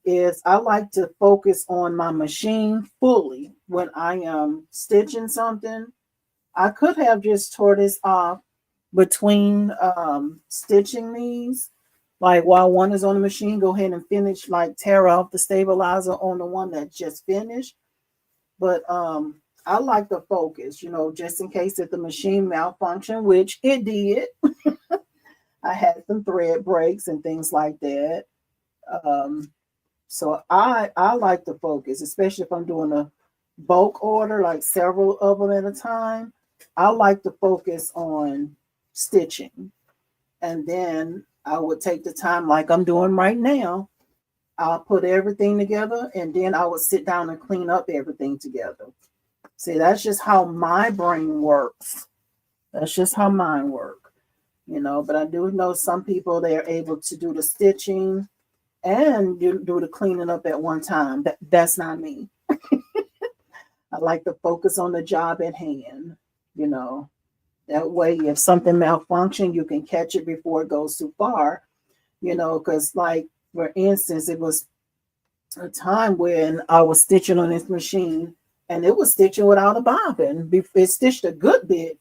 is I like to focus on my machine fully when I am stitching something. I could have just tore this off between stitching these. Like while one is on the machine, go ahead and finish, like tear off the stabilizer on the one that just finished. But I like to focus, you know, just in case if the machine malfunction, which it did. I had some thread breaks and things like that. So I like to focus, especially if I'm doing bulk order, like several of them at a time, I like to focus on stitching. And then I would take the time, like I'm doing right now. I'll put everything together and then I would sit down and clean up everything together. See, that's just how my brain works. That's just how mine work, but I do know some people, they are able to do the stitching and do the cleaning up at one time. That's not me. I like to focus on the job at hand, you know. That way, if something malfunction, you can catch it before it goes too far, because like, for instance, it was a time when I was stitching on this machine and it was stitching without a bobbin. It stitched a good bit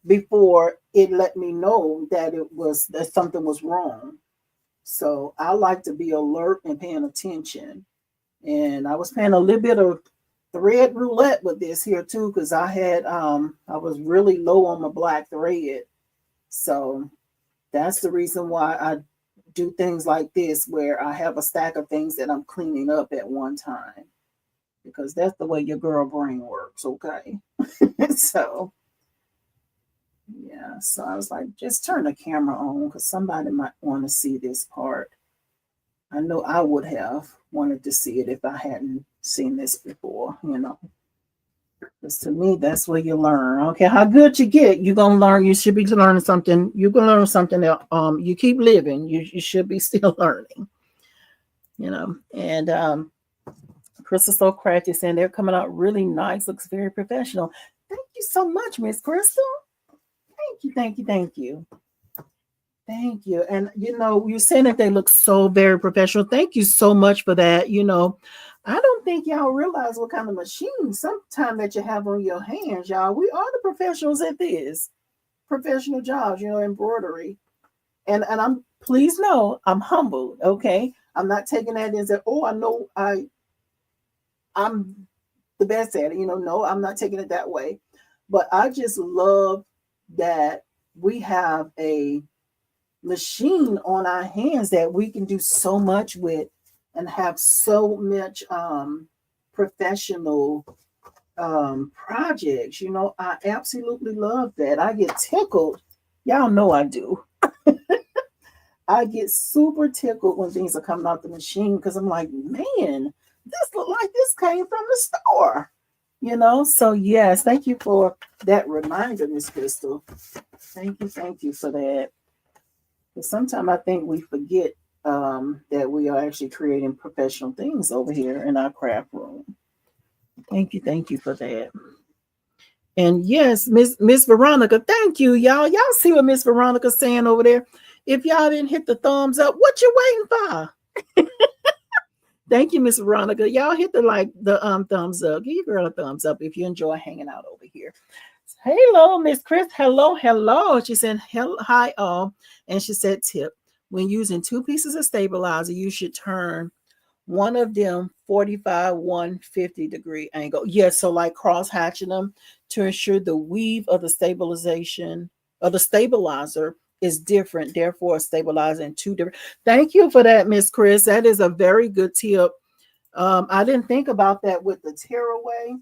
before it let me know that something was wrong. So I like to be alert and paying attention. And I was playing a little bit of thread roulette with this here too, because I was really low on my black thread. So that's the reason why I do things like this, where I have a stack of things that I'm cleaning up at one time, because that's the way your girl brain works. Okay. So yeah, so I was like, just turn the camera on because somebody might want to see this part. I know I would have wanted to see it if I hadn't seen this before, Because to me, that's where you learn. Okay, how good you get, you're gonna learn. You should be learning something. You're gonna learn something that you keep living. You should be still learning. And Crystal So Crafty saying they're coming out really nice, looks very professional. Thank you so much, Miss Crystal. Thank you, thank you, thank you. Thank you. And you're saying that they look so very professional. Thank you so much for that. I don't think y'all realize what kind of machine sometimes that you have on your hands, y'all. We are the professionals at this. Professional jobs, embroidery. And I'm, please know, I'm humbled, okay? I'm not taking that as that, oh, I know I'm the best at it. No, I'm not taking it that way. But I just love that we have a machine on our hands that we can do so much with and have so much professional projects. I absolutely love that. I get tickled. Y'all know I do. I get super tickled when things are coming out the machine because I'm like, man, this look like this came from the store. So yes, thank you for that reminder, Miss Crystal. Thank you for that. Because sometimes I think we forget that we are actually creating professional things over here in our craft room. Thank you for that. And yes, Miss Veronica, thank you, y'all. Y'all see what Miss Veronica's saying over there? If y'all didn't hit the thumbs up, what you waiting for? Thank you, Miss Veronica. Y'all hit the thumbs up. Give your girl a thumbs up if you enjoy hanging out over here. Hello, Miss Chris. Hello. She said, hi, all. And she said, tip. When using two pieces of stabilizer, you should turn one of them 45, 150-degree angle. Yes, so like cross hatching them to ensure the weave of the stabilization of the stabilizer is different. Therefore, stabilizing two different. Thank you for that, Miss Chris. That is a very good tip. I didn't think about that with the tearaway,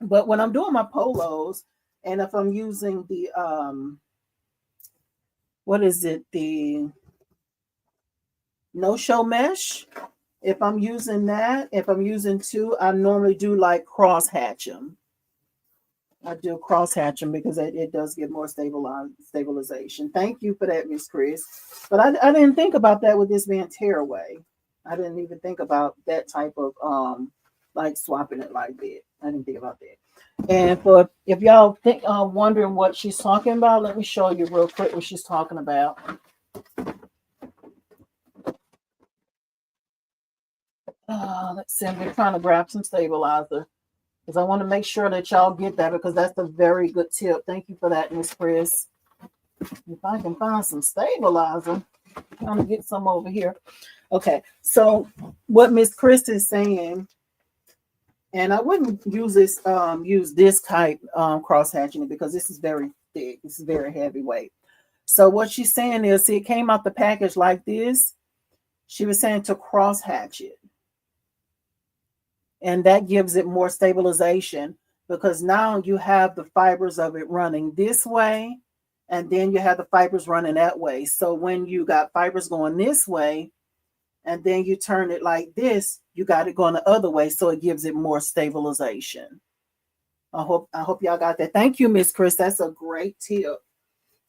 but when I'm doing my polos, and if I'm using the what is it, the no-show mesh, if I'm using two, I normally do like cross hatch them. I do cross hatch them because it does get more stabilization. Thank you for that, Miss Chris. But I didn't think about that with this being tearaway. I didn't even think about that type of like swapping it like that. I didn't think about that. And for if y'all think wondering what she's talking about, let me show you real quick what she's talking about. Let's see. I'm trying to grab some stabilizer because I want to make sure that y'all get that, because that's a very good tip. Thank you for that, Miss Chris. If I can find some stabilizer, I'm trying to get some over here. Okay, so what Miss Chris is saying, and I wouldn't use this type cross hatching because this is very thick. This is very heavyweight. So what she's saying is, see, it came out the package like this. She was saying to cross hatch it. and that gives it more stabilization, because now you have the fibers of it running this way, and then you have the fibers running that way. So when you got fibers going this way, and then you turn it like this, you got it going the other way, so it gives it more stabilization. I hope y'all got that. Thank you, Miss Chris. That's a great tip.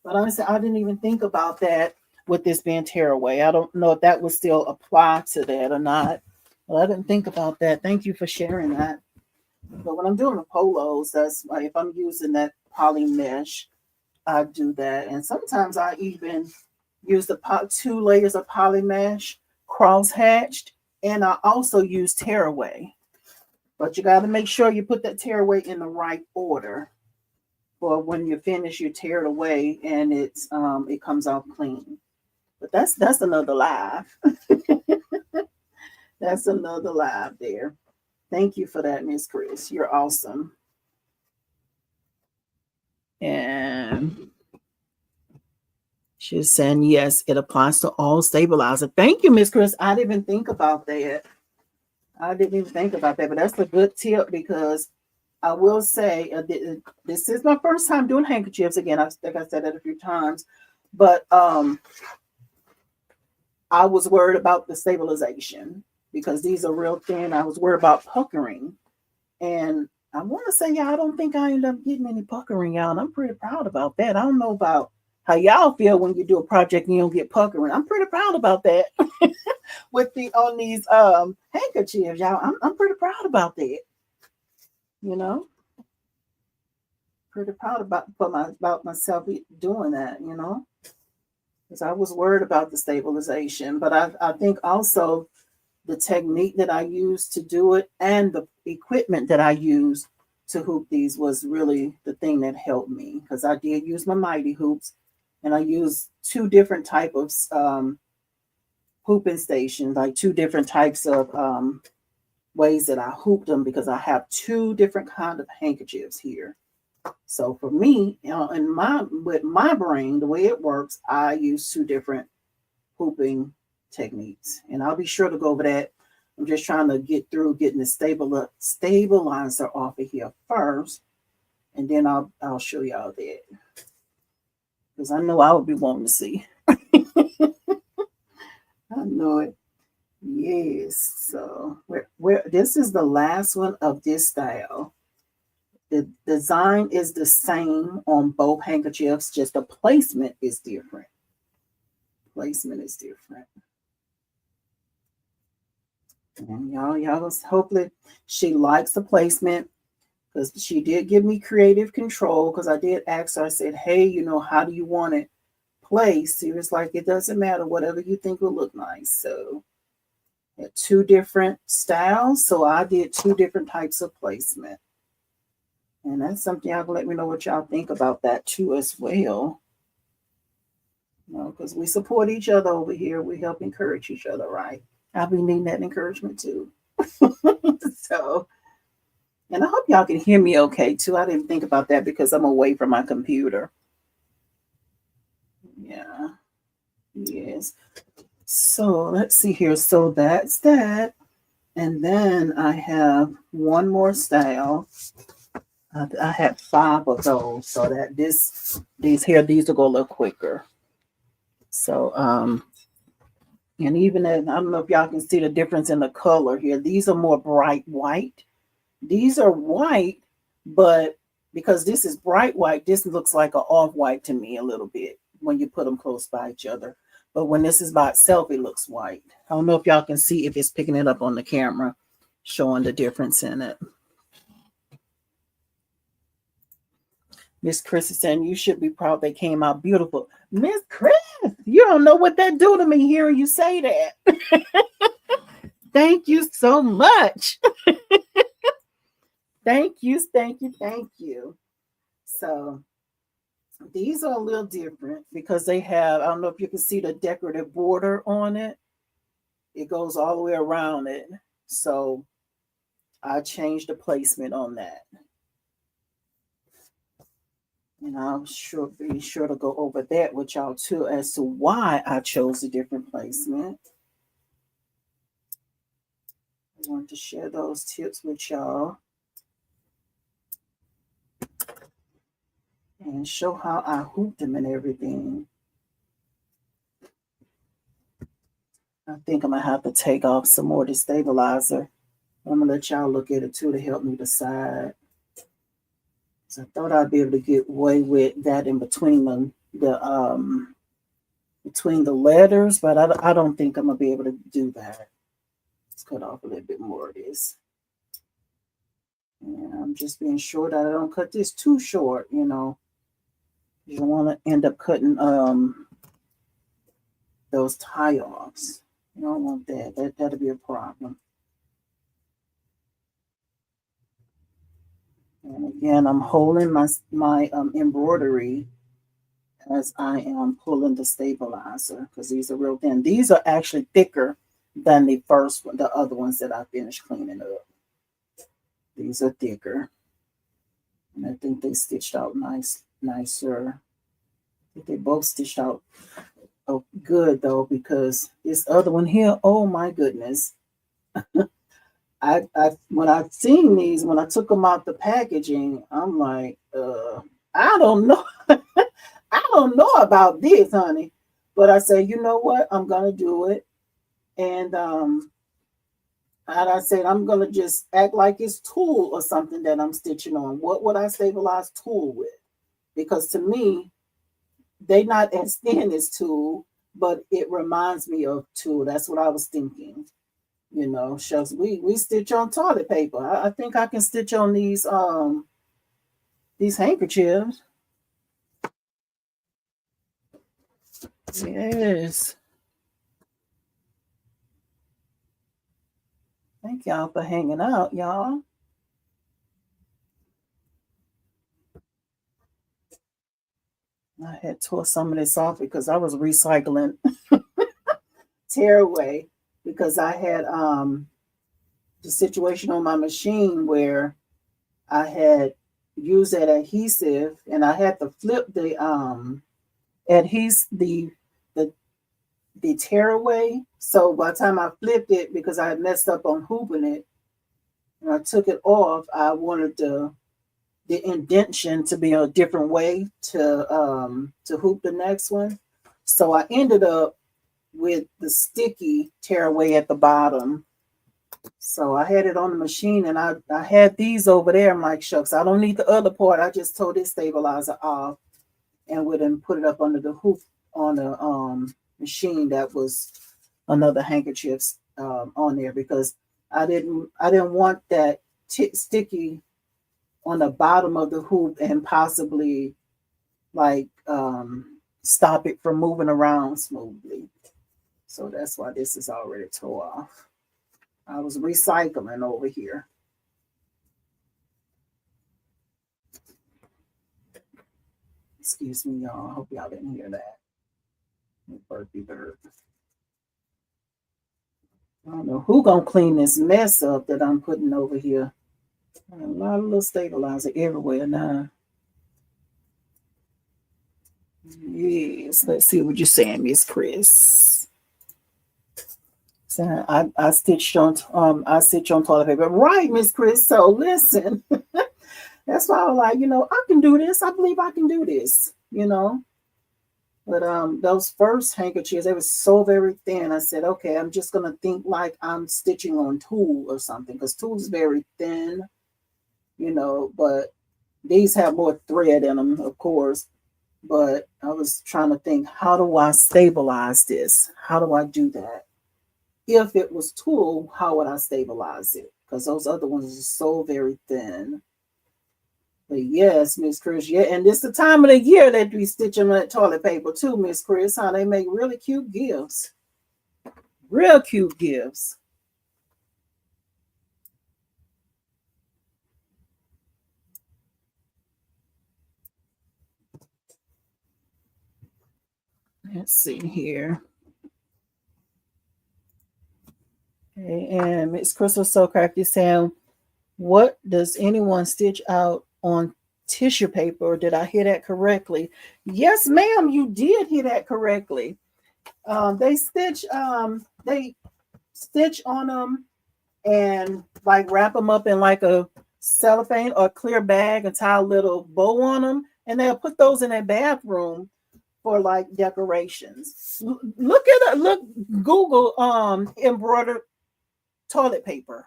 But honestly, I didn't even think about that with this being tearaway. I don't know if that would still apply to that or not. Well, I didn't think about that. Thank you for sharing that. But when I'm doing the polos, that's like, if I'm using that poly mesh, I do that. And sometimes I even use the 2 layers of poly mesh cross hatched, and I also use tearaway. But you got to make sure you put that tearaway in the right order, for when you finish, you tear it away and it comes out clean. But that's another live. That's another live there. Thank you for that, Miss Chris. You're awesome. And she's saying, yes, it applies to all stabilizer. Thank you, Miss Chris. I didn't even think about that. But that's a good tip, because I will say this is my first time doing handkerchiefs. Again, I think I said that a few times, but I was worried about the stabilization, because these are real thin. I was worried about puckering, and I want to say, yeah, I don't think I ended up getting any puckering out. And I'm pretty proud about that. I don't know about how y'all feel when you do a project and you don't get puckering. I'm pretty proud about that. With on these handkerchiefs, y'all, I'm pretty proud about that. You know, pretty proud about myself doing that. You know, because I was worried about the stabilization, but I think also the technique that I used to do it and the equipment that I used to hoop these was really the thing that helped me, because I did use my mighty hoops, and I used 2 different type of hooping stations, like 2 different types of ways that I hooped them, because I have 2 different kind of handkerchiefs here. So for me, with my brain, the way it works, I use 2 different hooping techniques, and I'll be sure to go over that. I'm just trying to get through getting the stabilizer off of here first, and then I'll show y'all that, because I know I would be wanting to see. I know it. Yes. So where this is the last one of this style. The design is the same on both handkerchiefs, just the placement is different. And y'all hopefully she likes the placement, because she did give me creative control, because I did ask her, I said, hey, how do you want it placed? She was like, it doesn't matter, whatever you think will look nice. So 2 different styles. So I did 2 different types of placement. And that's something y'all can let me know what y'all think about that too as well. Because we support each other over here. We help encourage each other, right? I'll be needing that encouragement too. So, and I hope y'all can hear me okay too. I didn't think about that because I'm away from my computer. Yeah. Yes. So let's see here. So that's that. And then I have one more style. I had 5 of those, so that these will go a little quicker. So and even then, I don't know if y'all can see the difference in the color here. These are more bright white. These are white, but because this is bright white, this looks like an off-white to me a little bit when you put them close by each other. But when this is by itself, it looks white. I don't know if y'all can see if it's picking it up on the camera, showing the difference in it. Miss Chris is saying, you should be proud they came out beautiful. Miss Chris, you don't know what that do to me hearing you say that. Thank you so much. Thank you. So these are a little different because they have, I don't know if you can see the decorative border on it. It goes all the way around it. So I changed the placement on that. And I'll be sure to go over that with y'all too as to why I chose a different placement. I want to share those tips with y'all and show how I hoop them and everything. I think I'm gonna have to take off some more of the stabilizer. I'm gonna let y'all look at it too to help me decide. So I thought I'd be able to get away with that in between between the letters, but I don't think I'm gonna be able to do that. Let's cut off a little bit more of this. And I'm just being sure that I don't cut this too short, you know. You don't want to end up cutting those tie-offs. You don't want that. That'll be a problem. And again, I'm holding my embroidery as I am pulling the stabilizer because these are real thin. These are actually thicker than the first one, the other ones that I finished cleaning up. These are thicker. And I think they stitched out nicer. I think they both stitched out good though, because this other one here, oh my goodness. I when I seen these, when I took them out the packaging, I'm like, I don't know. I don't know about this, honey. But I said, you know what? I'm gonna do it. And I said, I'm gonna just act like it's tulle or something that I'm stitching on. What would I stabilize tulle with? Because to me, they not as thin as tulle, but it reminds me of tulle. That's what I was thinking. You know, shucks, we stitch on toilet paper. I think I can stitch on these handkerchiefs. Yes. Thank y'all for hanging out, y'all. I had tore some of this off because I was recycling tearaway because I had the situation on my machine where I had used that adhesive and I had to flip the adhesive the tearaway. So by the time I flipped it, because I had messed up on hooping it, and I took it off, I wanted the indentation to be a different way to hoop the next one. So I ended up with the sticky tearaway at the bottom. So I had it on the machine and I had these over there. I'm like, shucks, I don't need the other part. I just told this stabilizer off and would then put it up under the hoop on the machine that was another handkerchiefs on there because I didn't want that sticky on the bottom of the hoop and possibly like stop it from moving around smoothly. So that's why this is already tore off. I was recycling over here. Excuse me, y'all. I hope y'all didn't hear that. Burpy burp. I don't know who gonna clean this mess up that I'm putting over here. A lot of little stabilizer everywhere now. Yes, let's see what you're saying, Miss Chris. So I stitched on toilet paper, right, Miss Chris? So listen, that's why I was like, I can do this. I believe I can do this. But those first handkerchiefs, they were so very thin. I said, okay, I'm just gonna think like I'm stitching on tulle or something because tulle is very thin, But these have more thread in them, of course. But I was trying to think, how do I stabilize this? How do I do that? If it was tulle, how would I stabilize it? Because those other ones are so very thin. But yes, Miss Chris, yeah, and this is the time of the year that we stitching that toilet paper too, Miss Chris. Huh? They make really cute gifts. Real cute gifts. Let's see here. Okay, and Miss Crystal So Crafty saying, what does anyone stitch out on tissue paper? Or did I hear that correctly? Yes, ma'am, you did hear that correctly. They stitch on them and like wrap them up in like a cellophane or clear bag and tie a little bow on them, and they'll put those in their bathroom for like decorations. Look at it. Look, Google embroidered toilet paper.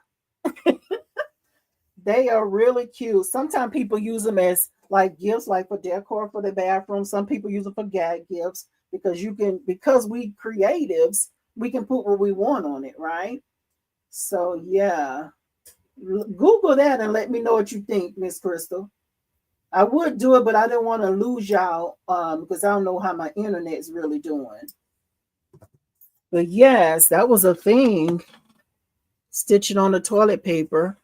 They are really cute. Sometimes people use them as like gifts, like for decor for the bathroom. Some people use them for gag gifts because because we creatives, we can put what we want on it, right? So yeah, Google that and let me know what you think, Miss Crystal. I would do it, but I didn't want to lose y'all because I don't know how my internet's really doing. But yes, that was a thing. Stitching on the toilet paper.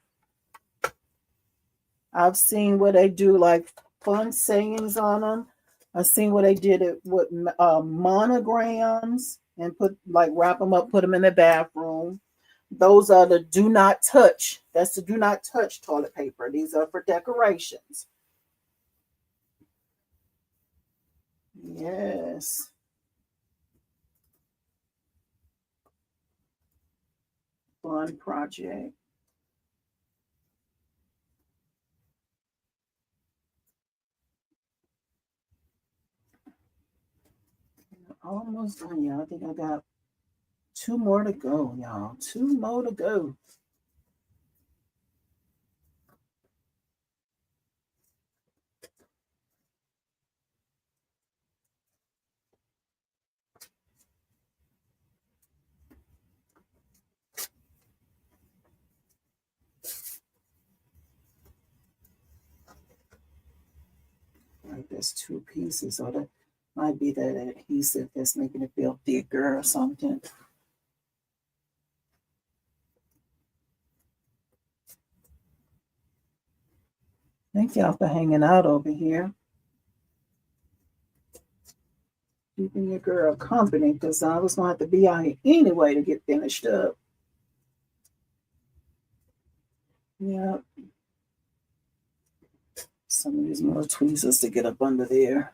I've seen where they do like fun sayings on them. I've seen where they did it with monograms and wrap them up, put them in the bathroom. Those are the do not touch. That's the do not touch toilet paper. These are for decorations. Yes. Fun project. Almost done, y'all. I think I got 2 more to go, y'all. 2 more to go. Like there's 2 pieces, or that might be that adhesive that's making it feel thicker or something. Thank y'all for hanging out over here. Keeping your girl company because I was going to have to be out here anyway to get finished up. Yeah. Some of these more tweezers to get up under there.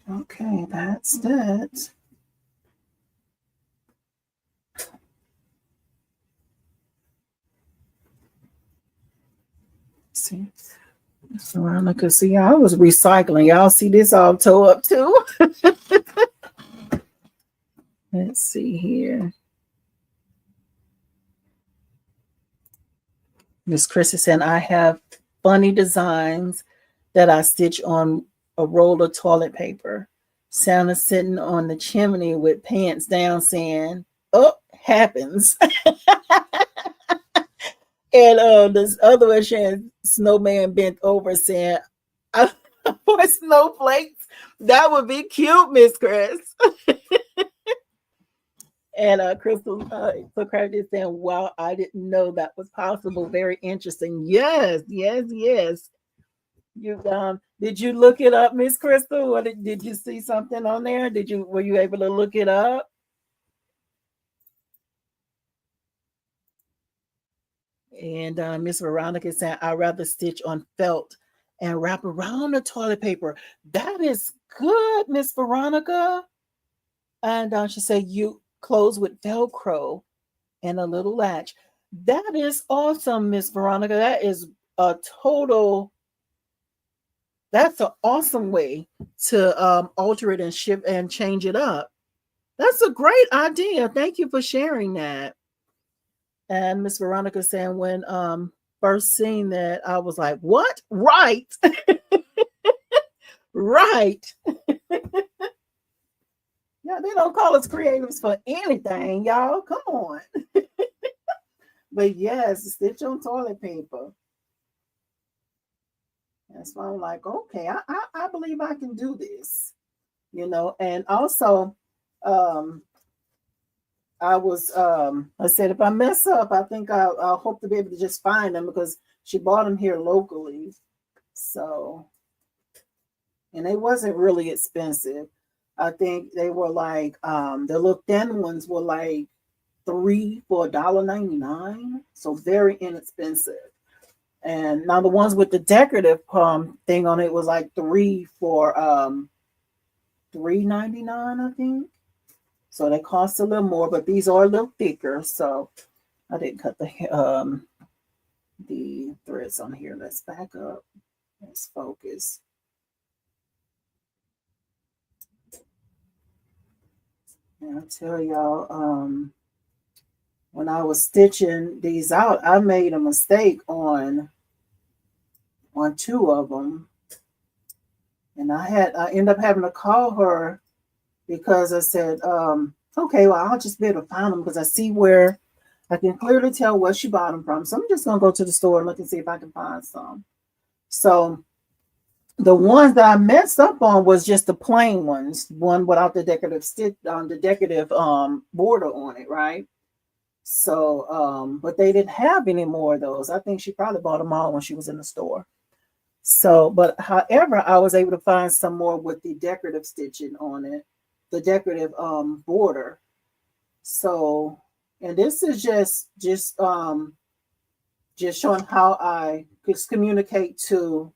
Okay, that's that. See, Veronica, see, I was recycling. Y'all see this all toe up too? Let's see here. Miss Chris is saying, I have funny designs that I stitch on a roll of toilet paper. Santa sitting on the chimney with pants down saying, oh, happens. And this other one saying, snowman bent over saying, for snowflakes. That would be cute, Miss Chris. And Crystal Socrates is saying, wow, I didn't know that was possible. Very interesting. Yes, yes, yes. You did you look it up, Miss Crystal? Or did you see something on there? Were you able to look it up? And Miss Veronica is saying, I'd rather stitch on felt and wrap around the toilet paper. That is good, Miss Veronica. And she said, you close with Velcro and a little latch. That is awesome, Miss Veronica. That is a total, that's an awesome way to alter it and ship and change it up. That's a great idea. Thank you for sharing that. And Miss Veronica saying, when first seeing that, I was like, what? Right. Right. Yeah, they don't call us creatives for anything, y'all. Come on. But yes, stitch on toilet paper. That's why I'm like, okay, I believe I can do this. And also I said if I mess up, I think I'll hope to be able to just find them because she bought them here locally. So, and they wasn't really expensive. I think they were like the little thin ones were like 3 for $1.99. So very inexpensive. And now the ones with the decorative thing on it was like three for $3.99, I think. So they cost a little more, but these are a little thicker. So I didn't cut the threads on here. Let's back up. Let's focus. And I'll tell y'all, when I was stitching these out, I made a mistake on two of them. And I ended up having to call her because I said, okay, well, I'll just be able to find them because I see where I can clearly tell where she bought them from. So I'm just going to go to the store and look and see if I can find some. So the ones that I messed up on was just the plain ones, one without the decorative stitch on the decorative border on it, right? So, but they didn't have any more of those. I think she probably bought them all when she was in the store. So, but however, I was able to find some more with the decorative stitching on it, the decorative border. So, and this is just showing how I could communicate to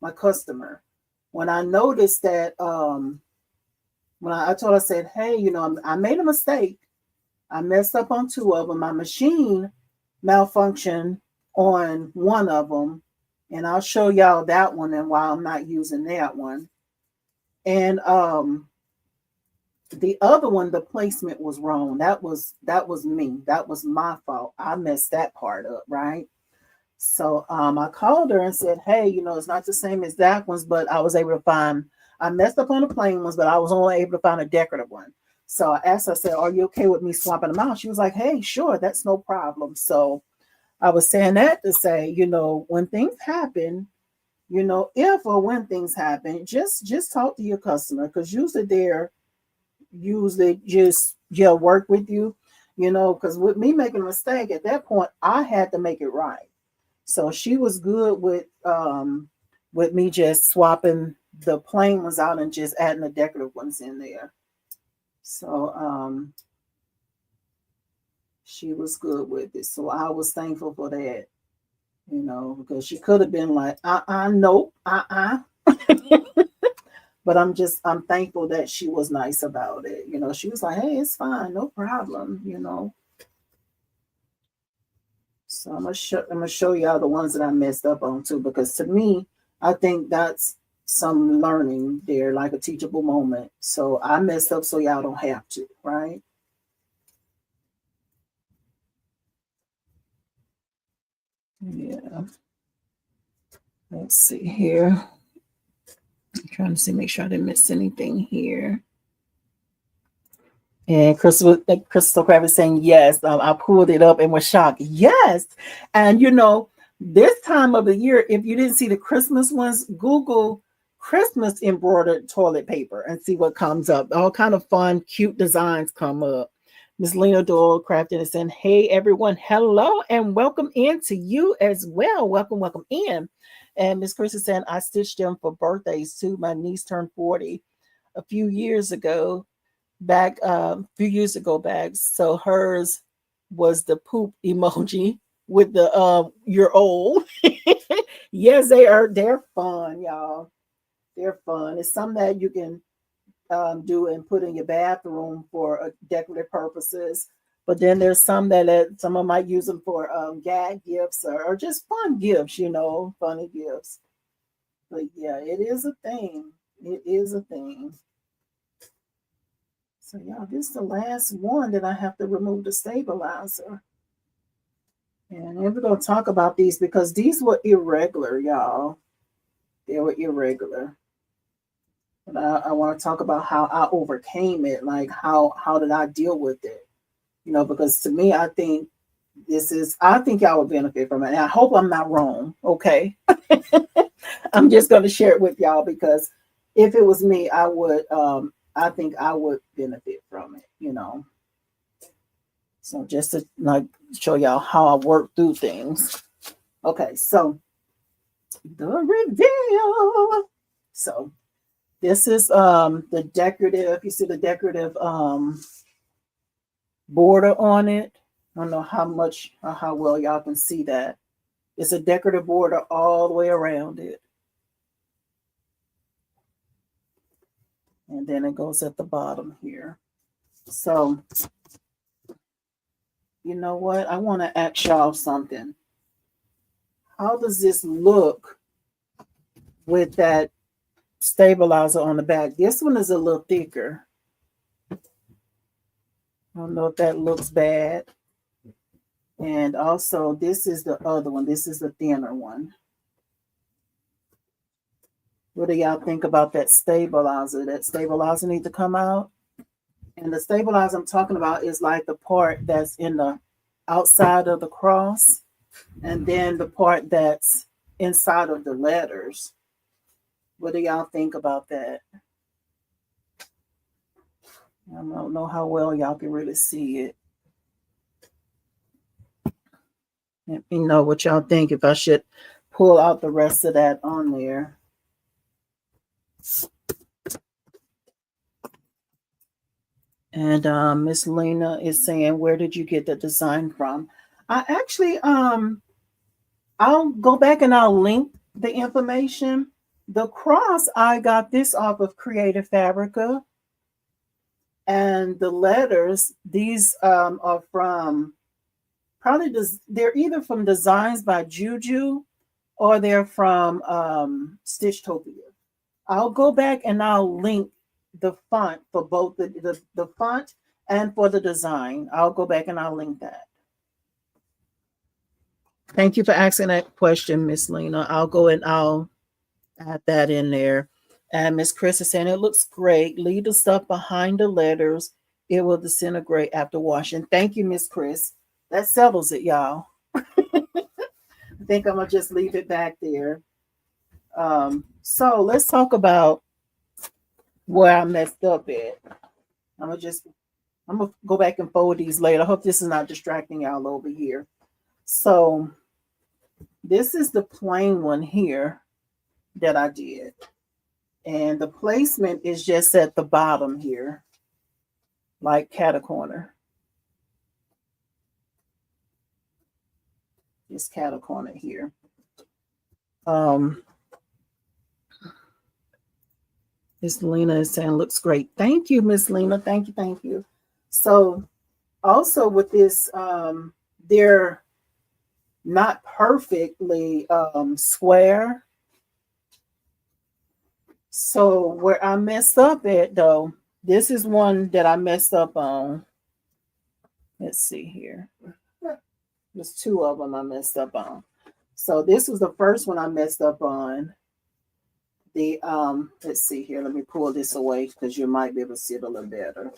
my customer. When I noticed that, when I told her, I said, hey, you know, I made a mistake. I messed up on two of them. My machine malfunctioned on one of them. And I'll show y'all that one and why I'm not using that one. And the other one, the placement was wrong. That was me. That was my fault. I messed that part up, right? So I called her and said, hey, you know, it's not the same as that one's, but I was able to find, I messed up on the plain ones, but I was only able to find a decorative one. So I asked her, I said, are you okay with me swapping them out? She was like, hey, sure, that's no problem. So I was saying that to say, you know, when things happen, you know, if or when things happen, just talk to your customer because usually they're just work with you, you know, because with me making a mistake at that point, I had to make it right. So she was good with me just swapping the plain ones out and just adding the decorative ones in there. So she was good with it. So I was thankful for that, you know, because she could have been like, nope, but I'm thankful that she was nice about it. You know, she was like, hey, it's fine, no problem, you know. So I'm gonna show y'all the ones that I messed up on too, because to me, I think that's some learning there, like a teachable moment. So I messed up so y'all don't have to, right? Yeah. Let's see here. I'm trying to see, make sure I didn't miss anything here. And Crystal Crab is saying, yes, I pulled it up and was shocked. Yes. And, you know, this time of the year, if you didn't see the Christmas ones, Google Christmas embroidered toilet paper and see what comes up. All kind of fun, cute designs come up. Miss Lena Doyle Crafton is saying, hey, everyone, hello, and welcome in to you as well. Welcome in. And Miss Chris is saying, I stitched them for birthdays too. My niece turned 40 a few years ago back a few years ago back. So hers was the poop emoji with the you're old. Yes, they're fun, y'all. They're fun. It's something that you can do and put in your bathroom for decorative purposes. But then there's some that someone might use them for gag gifts or just fun gifts, you know, funny gifts. But yeah, it is a thing. It is a thing. So y'all, this is the last one that I have to remove the stabilizer. And then we're going to talk about these because these were irregular, y'all. They were irregular. But I want to talk about how I overcame it. Like how did I deal with it? You know, because to me, I think y'all would benefit from it. And I hope I'm not wrong. Okay. I'm just going to share it with y'all because if it was me, I think I would benefit from it, you know. So just to like show y'all how I work through things. Okay, so the reveal. So this is the decorative, you see the decorative border on it. I don't know how much or how well y'all can see that. It's a decorative border all the way around it. And then it goes at the bottom here. So, you know what? I want to ask y'all something. How does this look with that stabilizer on the back? This one is a little thicker. I don't know if that looks bad. And also, this is the other one. This is the thinner one. What do y'all think about that stabilizer? That stabilizer need to come out. And the stabilizer I'm talking about is like the part that's in the outside of the cross, and then the part that's inside of the letters. What do y'all think about that? I don't know how well y'all can really see it. Let me know what y'all think if I should pull out the rest of that on there. And Miss Lena is saying, where did you get the design from? I actually, I'll go back and I'll link the information. The cross, I got this off of Creative Fabrica. And the letters, these are from probably, they're either from Designs by Juju or they're from Stitchtopia. I'll go back and I'll link the font for both the font and for the design. I'll go back and I'll link that. Thank you for asking that question, Miss Lena. I'll go and I'll add that in there. And Miss Chris is saying it looks great. Leave the stuff behind the letters. It will disintegrate after washing. Thank you, Miss Chris. That settles it, y'all. I think I'm gonna just leave it back there. So let's talk about where I messed up at. I'm gonna go back and forward these later. I hope this is not distracting y'all over here. So this is the plain one here that I did. And the placement is just at the bottom here, like cat corner. Just cat corner here. Miss Lena is saying looks great. Thank you, Miss Lena. Thank you, thank you. So also with this, they're not perfectly square. So where I messed up at though, this is one that I messed up on. Let's see here. There's two of them I messed up on. So this was the first one I messed up on. The let's see here. Let me pull this away because you might be able to see it a little better.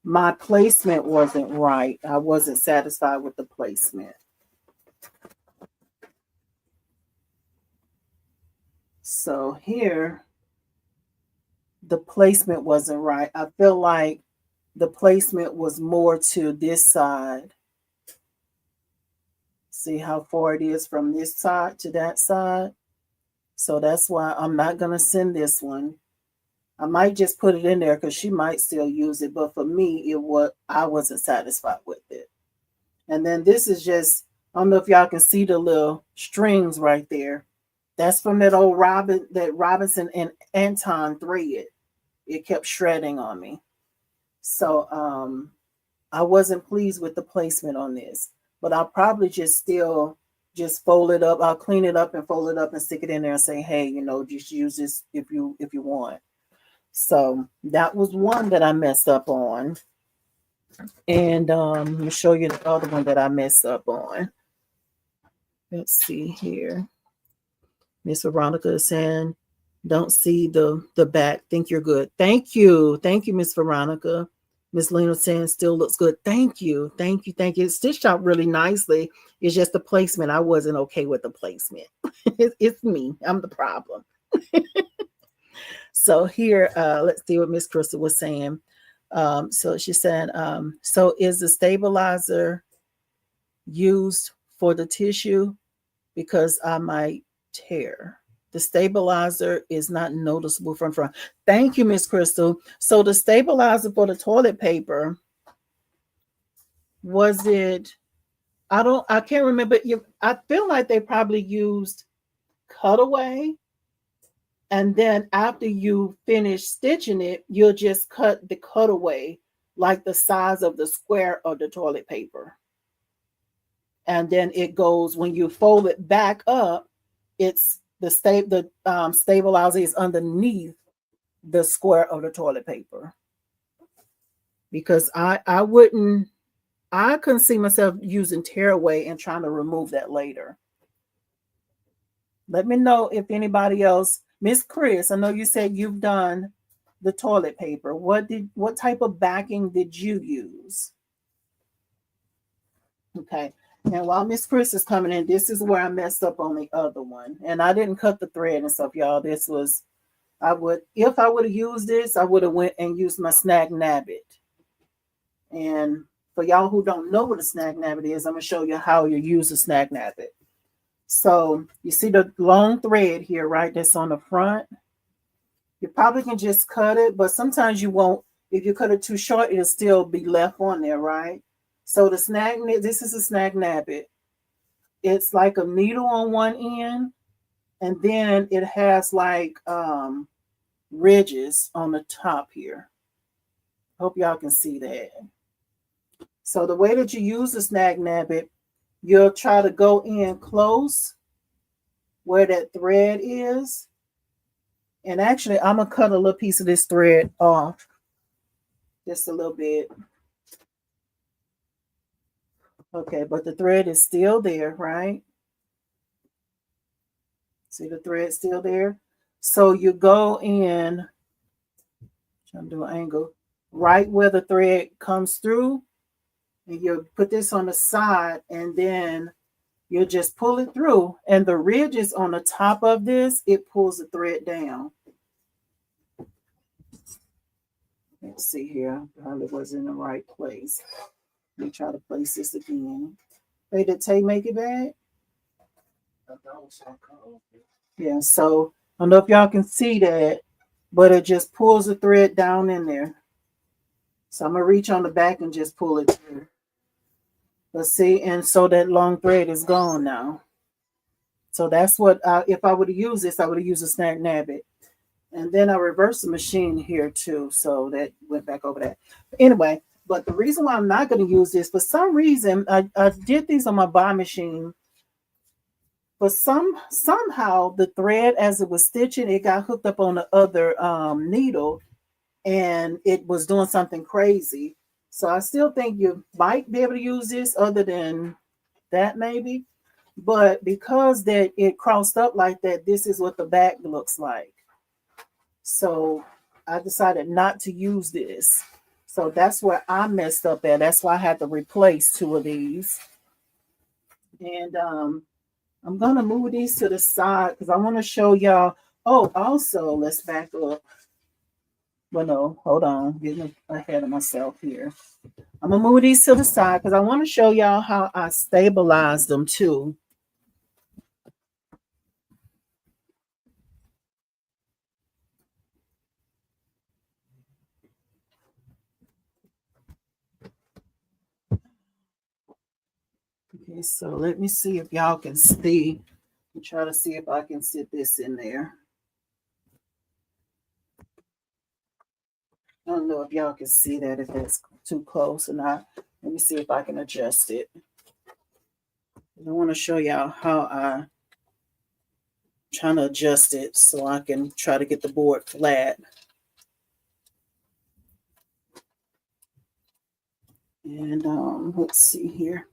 My placement wasn't right. I wasn't satisfied with the placement. So here, the placement wasn't right. I feel like the placement was more to this side. See how far it is from this side to that side? So that's why I'm not going to send this one. I might just put it in there because she might still use it. But for me, I wasn't satisfied with it. And then this is just, I don't know if y'all can see the little strings right there. That's from that old Robinson and Anton thread. It kept shredding on me. So I wasn't pleased with the placement on this. But I'll probably just fold it up. I'll clean it up and fold it up and stick it in there and say, hey, just use this if you want. So that was one that I messed up on. And let me show you the other one that I messed up on. Let's see here. Miss Veronica is saying, don't see the back. Think you're good. Thank you. Thank you, Miss Veronica. Miss Lena saying still looks good. Thank you. Thank you. Thank you. It's stitched out really nicely. It's just the placement. I wasn't okay with the placement. It's me. I'm the problem. So here, let's see what Miss Crystal was saying. So she said, so is the stabilizer used for the tissue? Because I might tear. The stabilizer is not noticeable from front. Thank you, Miss Crystal. So the stabilizer for the toilet paper, was it I can't remember. I feel like they probably used cutaway. And then after you finish stitching it, you'll just cut the cutaway like the size of the square of the toilet paper. And then it goes, when you fold it back up, it's the stabilizer is underneath the square of the toilet paper. Because I couldn't see myself using tearaway and trying to remove that later. Let me know if anybody else, Miss Chris, I know you said you've done the toilet paper. What type of backing did you use? Okay. And while Miss Chris is coming in, this is where I messed up on the other one. And I didn't cut the thread and stuff, y'all. This was, if I would have used this, I would have went and used my Snag Nab-it. And for y'all who don't know what a Snag Nab-it is, I'm going to show you how you use a Snag Nab-it. So you see the long thread here, right? That's on the front. You probably can just cut it, but sometimes you won't. If you cut it too short, it'll still be left on there, right? So this is a Snag Nab-it. It's like a needle on one end, and then it has like ridges on the top here. Hope y'all can see that. So the way that you use the Snag Nab-it, you'll try to go in close where that thread is. And actually, I'm going to cut a little piece of this thread off. Just a little bit. Okay, but the thread is still there, right? See the thread still there? So you go in, trying to do an angle, right where the thread comes through. And you put this on the side, and then you just pull it through. And the ridges on the top of this, it pulls the thread down. Let's see here. Probably was in the right place. Let me try to place this again. Hey, did Tay make it back? Yeah, so I don't know if y'all can see that, but it just pulls the thread down in there. So I'm going to reach on the back and just pull it through. Let's see, and so that long thread is gone now. So that's what, if I would have used this, I would have used a Snag Nab-it. And then I reversed the machine here too. So that went back over that. Anyway, but the reason why I'm not going to use this, for some reason, I did these on my buy machine. But somehow the thread, as it was stitching, it got hooked up on the other needle, and it was doing something crazy. So I still think you might be able to use this other than that maybe. But because that it crossed up like that, this is what the back looks like. So I decided not to use this. So that's where I messed up at. That's why I had to replace 2 of these. And I'm going to move these to the side because I want to show y'all. Oh, also, let's back up. Well, no, hold on. Getting ahead of myself here. I'm going to move these to the side because I want to show y'all how I stabilize them too. Okay, so let me see if y'all can see. I'm trying to see if I can sit this in there. I don't know if y'all can see that, if that's too close or not. Let me see if I can adjust it. I want to show y'all how I'm trying to adjust it so I can try to get the board flat. And let's see here.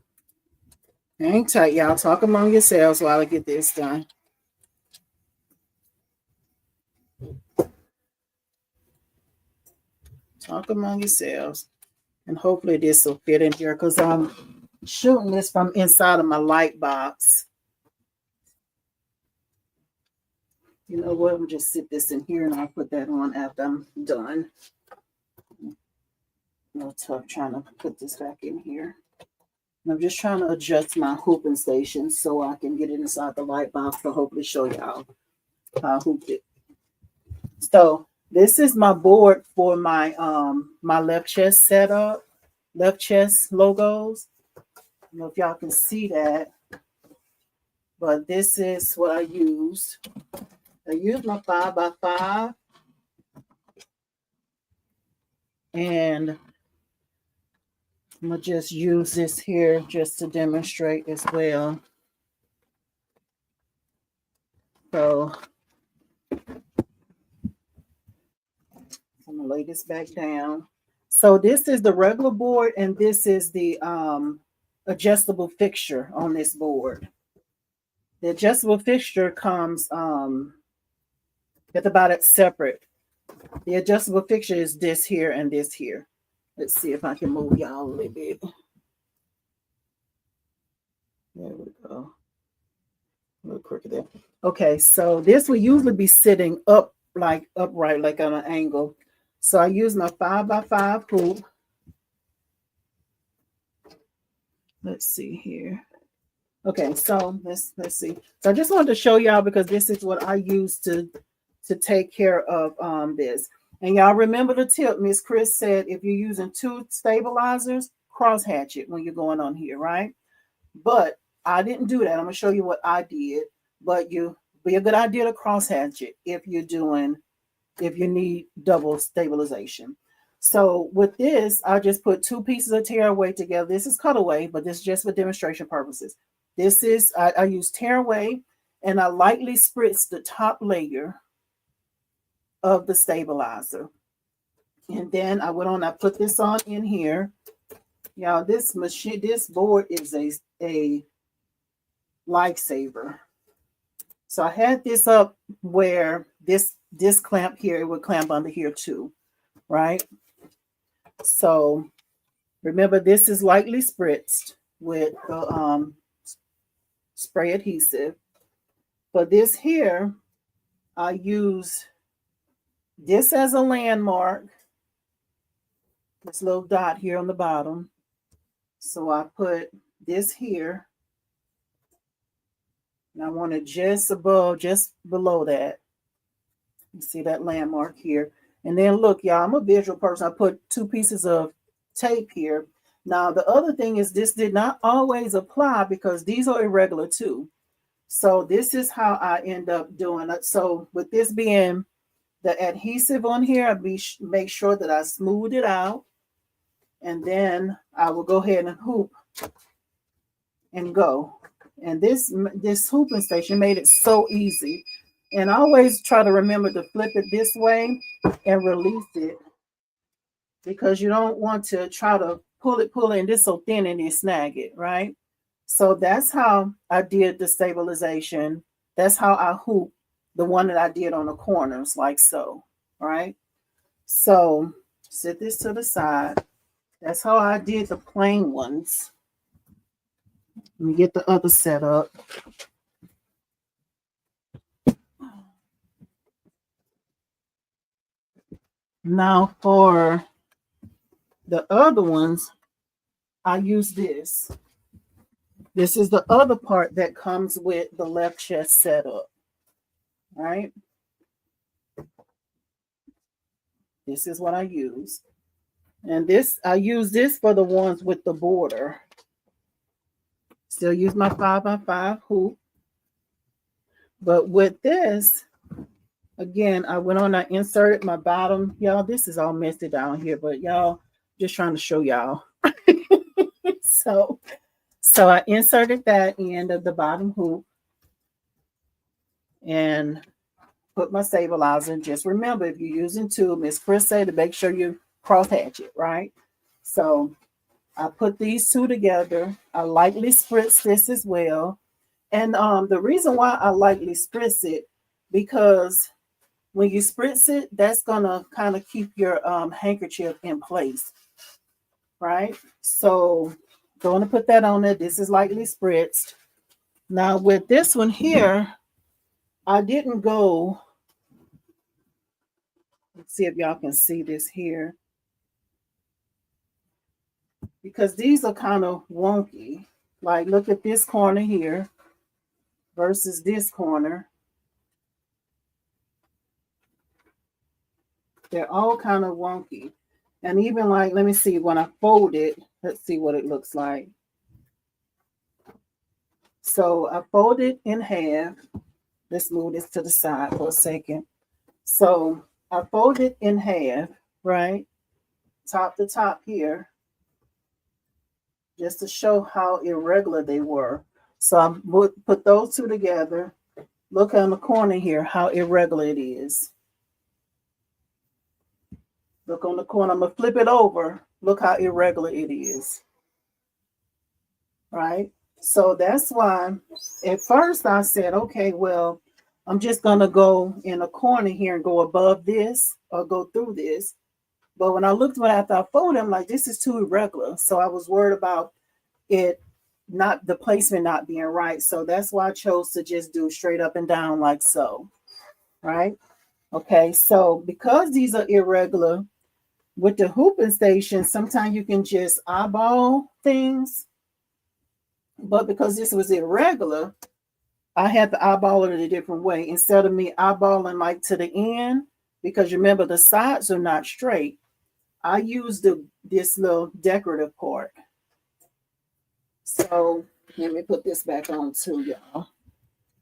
Hang tight, y'all. Talk among yourselves while I get this done. Talk among yourselves. And hopefully this will fit in here because I'm shooting this from inside of my light box. You know what? I'm just sit this in here and I'll put that on after I'm done. No tough trying to put this back in here. I'm just trying to adjust my hooping station so I can get it inside the light box to hopefully show y'all how I hooped it. So this is my board for my my left chest setup, left chest logos. don't know if y'all can see that, but this is what I used. I used my 5x5, and I'm gonna just use this here just to demonstrate as well. So I'm gonna lay this back down. So this is the regular board, and this is the adjustable fixture on this board. The adjustable fixture comes at about it separate. The adjustable fixture is this here and this here. Let's see if I can move y'all a little bit. There we go. A little crooked there. Okay, so this will usually be sitting up, like upright, like on an angle. So I use my 5x5 hoop. Let's see here. Okay, so let's see. So I just wanted to show y'all because this is what I use to take care of this. And y'all remember the tip Miss Chris said, if you're using 2 stabilizers, cross hatch it when you're going on here, right? But I didn't do that. I'm gonna show you what I did. But you be a good idea to cross hatch it if you need double stabilization. So with this, I just put 2 pieces of tearaway together. This is cutaway, but this is just for demonstration purposes. This is, I use tearaway, and I lightly spritz the top layer of the stabilizer. And then I went on, I put this on in here. Y'all, this machine, this board is a lifesaver. So I had this up where this clamp here, it would clamp under here too, right? So remember, this is lightly spritzed with the spray adhesive. But this here, I use this as a landmark, this little dot here on the bottom. So I put this here, and I want it just above, just below that. You see that landmark here. And then look, y'all, I'm a visual person. I put 2 pieces of tape here. Now, the other thing is this did not always apply because these are irregular too. So this is how I end up doing it. So with this being the adhesive on here, I make sure that I smooth it out. And then I will go ahead and hoop and go. And this hooping station made it so easy. And I always try to remember to flip it this way and release it, because you don't want to try to pull it, and this so thin and then snag it, right? So that's how I did the stabilization. That's how I hoop the one that I did on the corners, like so, right? So set this to the side. That's how I did the plain ones. Let me get the other set up. Now for the other ones, I use this. This is the other part that comes with the left chest setup, right? This is what I use. And this, I use this for the ones with the border. Still use my 5x5 hoop. But with this, again, I went on, I inserted my bottom. Y'all, this is all messy down here, but y'all, just trying to show y'all. So I inserted that end of the bottom hoop and put my stabilizer. Just remember, if you're using 2, Miss Chris said to make sure you cross hatch it, right? So I put these 2 together. I lightly spritz this as well. And the reason why I lightly spritz it, because when you spritz it, that's gonna kind of keep your handkerchief in place, right? So going to put that on there. This is lightly spritzed. Now with this one here, I didn't go. Let's see if y'all can see this here, because these are kind of wonky. Like, look at this corner here versus this corner. They're all kind of wonky. And even like, let me see, when I fold it, let's see what it looks like. So I fold it in half. Let's move this to the side for a second. So I fold it in half, right? Top to top here, just to show how irregular they were. So I put those two together. Look on the corner here, how irregular it is. Look on the corner. I'm going to flip it over. Look how irregular it is. Right? So that's why at first I said, okay, well, I'm just going to go in a corner here and go above this or go through this. But when I looked after I folded, I'm like, this is too irregular. So I was worried about it not the placement not being right. So that's why I chose to just do straight up and down like so. Right? Okay, so because these are irregular, with the hooping station, sometimes you can just eyeball things. But because this was irregular, I had to eyeball it a different way. Instead of me eyeballing like to the end, because remember the sides are not straight, I used this little decorative part. So let me put this back on too, y'all.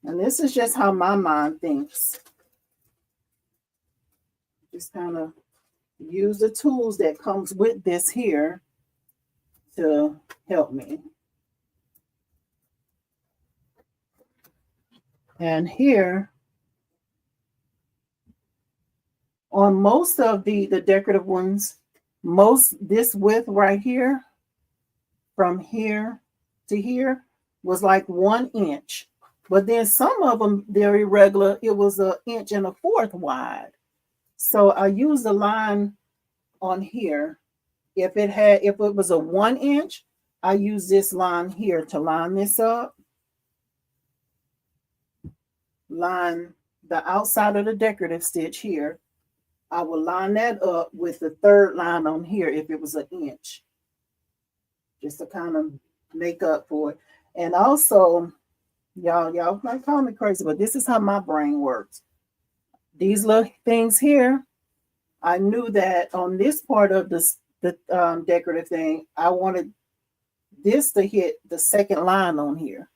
And this is just how my mind thinks. Just kind of use the tools that comes with this here to help me. And here, on most of the decorative ones, this width right here, from here to here, was like 1 inch. But then some of them, they're irregular. It was 1.25 inches wide. So I used the line on here. If it was a 1 inch, I use this line here to line this up. Line the outside of the decorative stitch here. I will line that up with the third line on here if it was 1 inch. Just to kind of make up for it. And also, y'all might call me crazy, but this is how my brain works. These little things here, I knew that on this part of the decorative thing, I wanted this to hit the second line on here.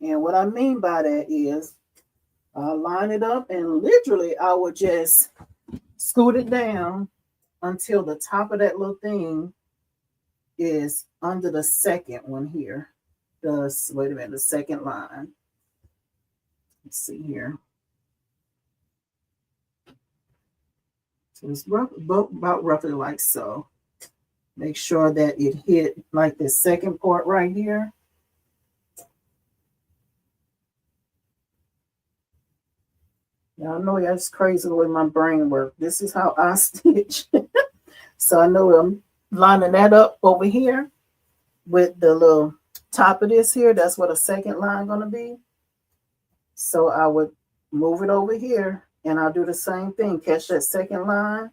And what I mean by that is I'll line it up and literally I would just scoot it down until the top of that little thing is under the second one here. The second line. Let's see here. So it's about roughly like so. Make sure that it hit like the second part right here. Y'all know that's crazy the way my brain works. This is how I stitch. So I know I'm lining that up over here with the little top of this here. That's what a second line going to be. So I would move it over here and I'll do the same thing. Catch that second line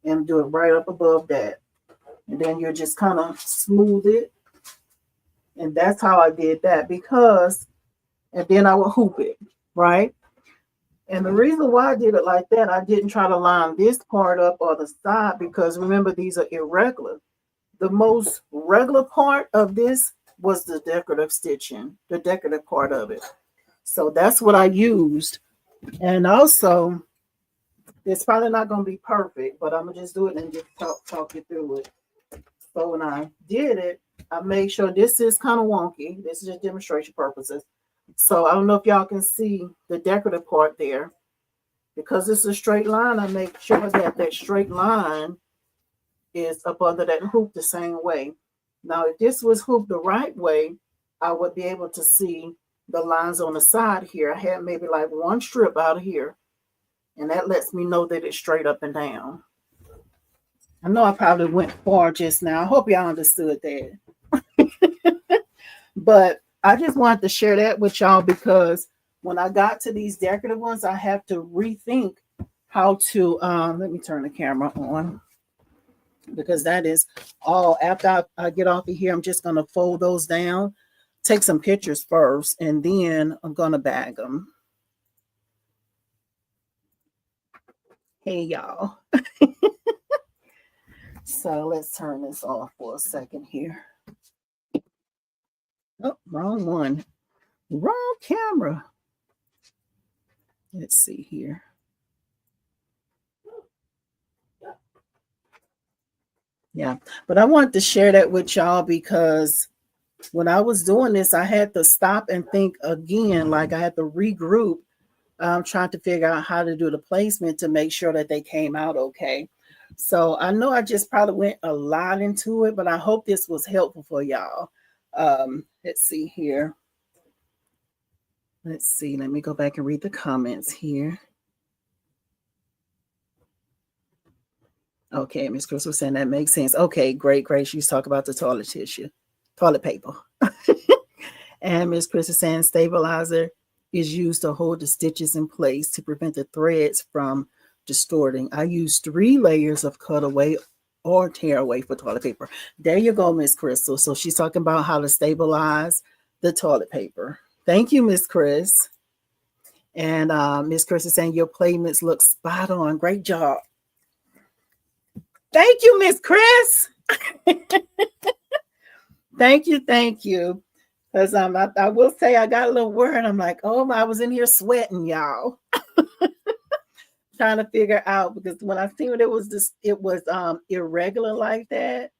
and do it right up above that. And then you just kind of smooth it. And that's how I did that and then I would hoop it, right? And the reason why I did it like that, I didn't try to line this part up or the side because remember, these are irregular. The most regular part of this was the decorative stitching, the decorative part of it. So that's what I used. And also, it's probably not going to be perfect, but I'm going to just do it and just talk you through it. So when I did it, I made sure this is kind of wonky. This is just demonstration purposes. So I don't know if y'all can see the decorative part there. Because it's a straight line, I make sure that straight line is up under that hoop the same way. Now, if this was hooped the right way, I would be able to see the lines on the side here. I had maybe like one strip out of here. And that lets me know that it's straight up and down. I know I probably went far just now. I hope y'all understood that. But I just wanted to share that with y'all because when I got to these decorative ones, I have to rethink how to, let me turn the camera on because that is all. After I get off of here, I'm just going to fold those down, take some pictures first, and then I'm going to bag them. Hey, y'all. So let's turn this off for a second here. Oh, wrong one. Wrong camera. Let's see here. Yeah, but I wanted to share that with y'all because when I was doing this, I had to stop and think again. Like I had to regroup, trying to figure out how to do the placement to make sure that they came out okay. So I know I just probably went a lot into it, but I hope this was helpful for y'all. Let's see here. Let's see. Let me go back and read the comments here. Okay, Miss Chris was saying that makes sense. Okay, great, great. She's talking about the toilet tissue, toilet paper. And Miss Chris is saying stabilizer is used to hold the stitches in place to prevent the threads from distorting. I use 3 layers of cutaway or tear away for toilet paper. There you go, Miss Crystal. So she's talking about how to stabilize the toilet paper. Thank you, Miss Chris. And Miss Chris is saying your placements look spot on. Great job. Thank you, Miss Chris. Thank you, thank you. Because I will say I got a little worried. I'm like, oh, I was in here sweating, y'all, trying to figure out because when I seen it was irregular like that.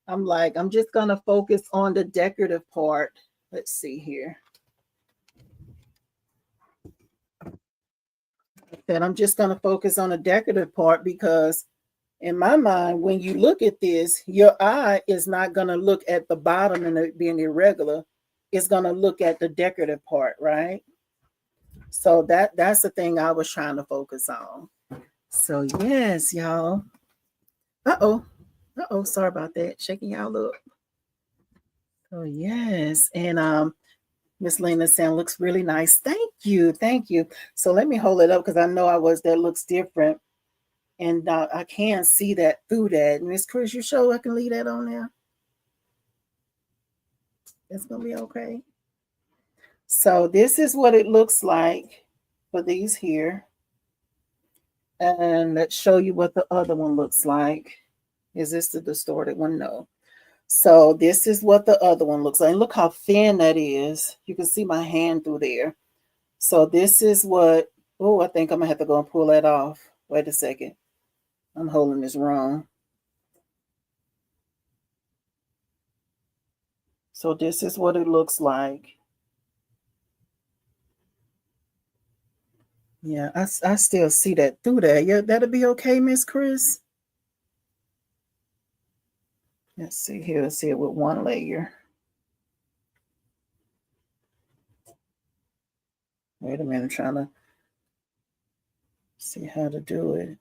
I'm like, I'm just gonna focus on the decorative part. Let's see here. That I'm just gonna focus on the decorative part because in my mind, when you look at this, your eye is not gonna look at the bottom and it being irregular. It's gonna look at the decorative part, right? So that's the thing I was trying to focus on. So yes, y'all. Uh-oh. Uh-oh, sorry about that. Shaking y'all up. Oh yes. And Miss Lena saying looks really nice. Thank you. Thank you. So let me hold it up because I know that looks different. And I can see that through that. Miss Chris, you sure I can leave that on there? It's gonna be okay. So this is what it looks like for these here. And let's show you what the other one looks like. Is this the distorted one? No. So this is what the other one looks like. And look how thin that is. You can see my hand through there. So this is what, oh, I think I'm gonna have to go and pull that off. Wait a second. I'm holding this wrong. So this is what it looks like. Yeah, I still see that through there. Yeah, that'll be okay, Miss Chris. Let's see here. Let's see it with one layer. Wait a minute, I'm trying to see how to do it.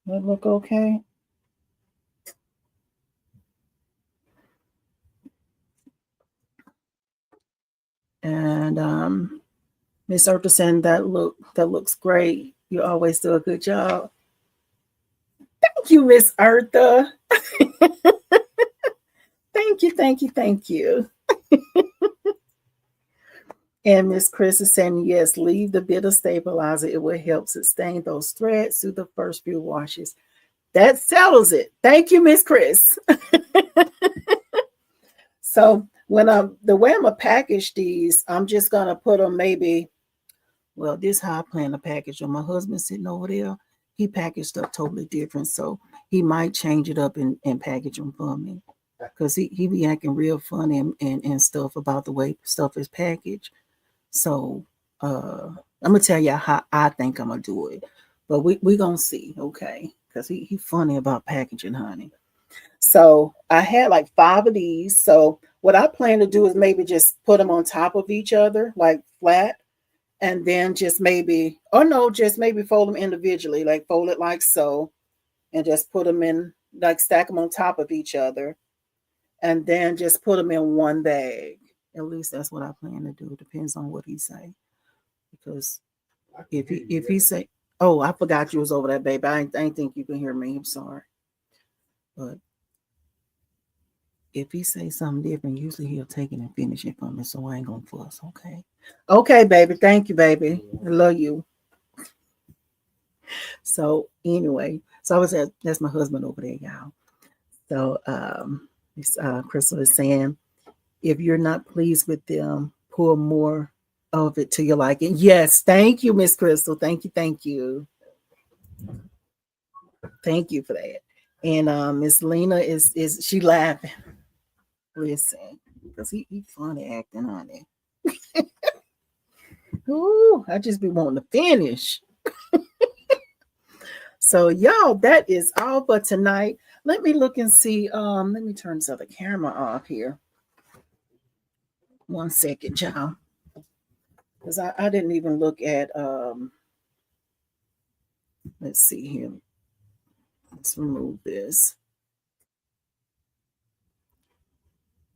That look okay? And Miss Urta saying that looks great. You always do a good job. Thank you, Miss Urta. Thank you, thank you, thank you. And Miss Chris is saying, yes, leave the bit of stabilizer. It will help sustain those threads through the first few washes. That settles it. Thank you, Miss Chris. So when the way I'm gonna package these, I'm just gonna put them maybe. Well, this is how I plan to package them. My husband sitting over there, he packaged stuff totally different, so he might change it up and package them for me because he be acting real funny and stuff about the way stuff is packaged. So I'm gonna tell you how I think I'm gonna do it, but we gonna see, okay? Because he funny about packaging, honey. So I had like 5 of these. So what I plan to do is maybe just put them on top of each other, like flat, and then just maybe, or no, just maybe fold them individually, like fold it like so, and just put them in, like stack them on top of each other, and then just put them in one bag. At least that's what I plan to do. It depends on what he say, because if he say, oh, I forgot you was over there, baby. I ain't think you can hear me. I'm sorry, but if he say something different, usually he'll take it and finish it for me. So I ain't gonna fuss. Okay. Okay, baby. Thank you, baby. I love you. So anyway, so I was that's my husband over there, y'all. So Crystal is saying, if you're not pleased with them, pull more of it to your liking. Yes, thank you, Miss Crystal. Thank you, thank you. Thank you for that. And Miss Lena is she laughing? Listen, because he funny acting on it. Ooh, I just be wanting to finish. So y'all, that is all for tonight. Let me look and see. Let me turn this other camera off here. 1 second, y'all. Because I didn't even look at let's see here. Let's remove this.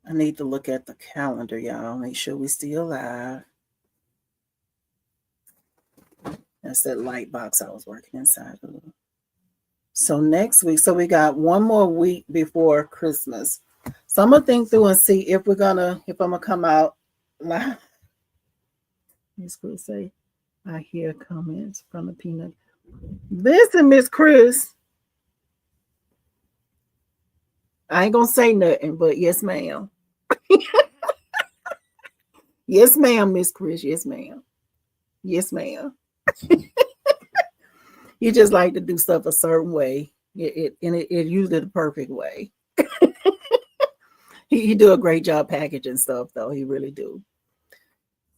I need to look at the calendar, y'all. Make sure we still live. That's that light box I was working inside of. So next week, so we got one more week before Christmas. So I'm gonna think through and see if I'm gonna come out live. Miss Chris say, I hear comments from the peanut. Listen, Miss Chris. I ain't gonna say nothing, but yes, ma'am. Yes, ma'am, Miss Chris. Yes, ma'am. Yes, ma'am. You just like to do stuff a certain way. It usually the perfect way. he do a great job packaging stuff, though. He really do.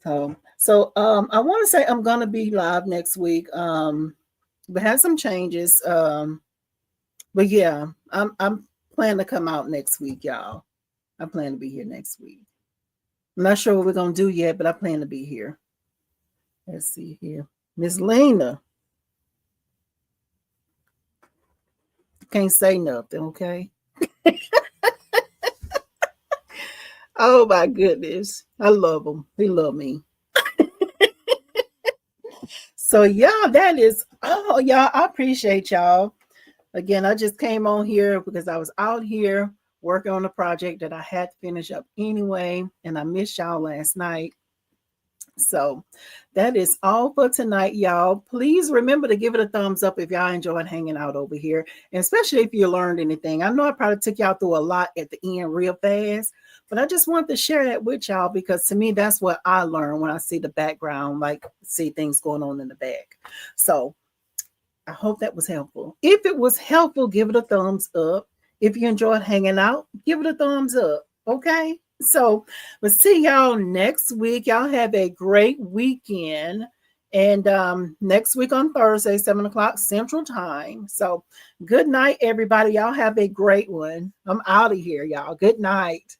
So I want to say I'm gonna be live next week. We had some changes. But yeah, I'm planning to come out next week, y'all. I plan to be here next week. I'm not sure what we're gonna do yet, but I plan to be here. Let's see here. Miss Lena. Can't say nothing, okay? Oh my goodness. I love him. He love me. So y'all, that is y'all. I appreciate y'all. Again, I just came on here because I was out here working on a project that I had to finish up anyway, and I missed y'all last night. So that is all for tonight, y'all. Please remember to give it a thumbs up if y'all enjoyed hanging out over here, and especially if you learned anything. I know I probably took y'all through a lot at the end real fast, but I just wanted to share that with y'all because to me, that's what I learn when I see the background, like see things going on in the back. So I hope that was helpful. If it was helpful, give it a thumbs up. If you enjoyed hanging out, give it a thumbs up. Okay. So we'll see y'all next week. Y'all have a great weekend. And next week on Thursday, 7:00 Central Time. So good night, everybody. Y'all have a great one. I'm out of here, y'all. Good night.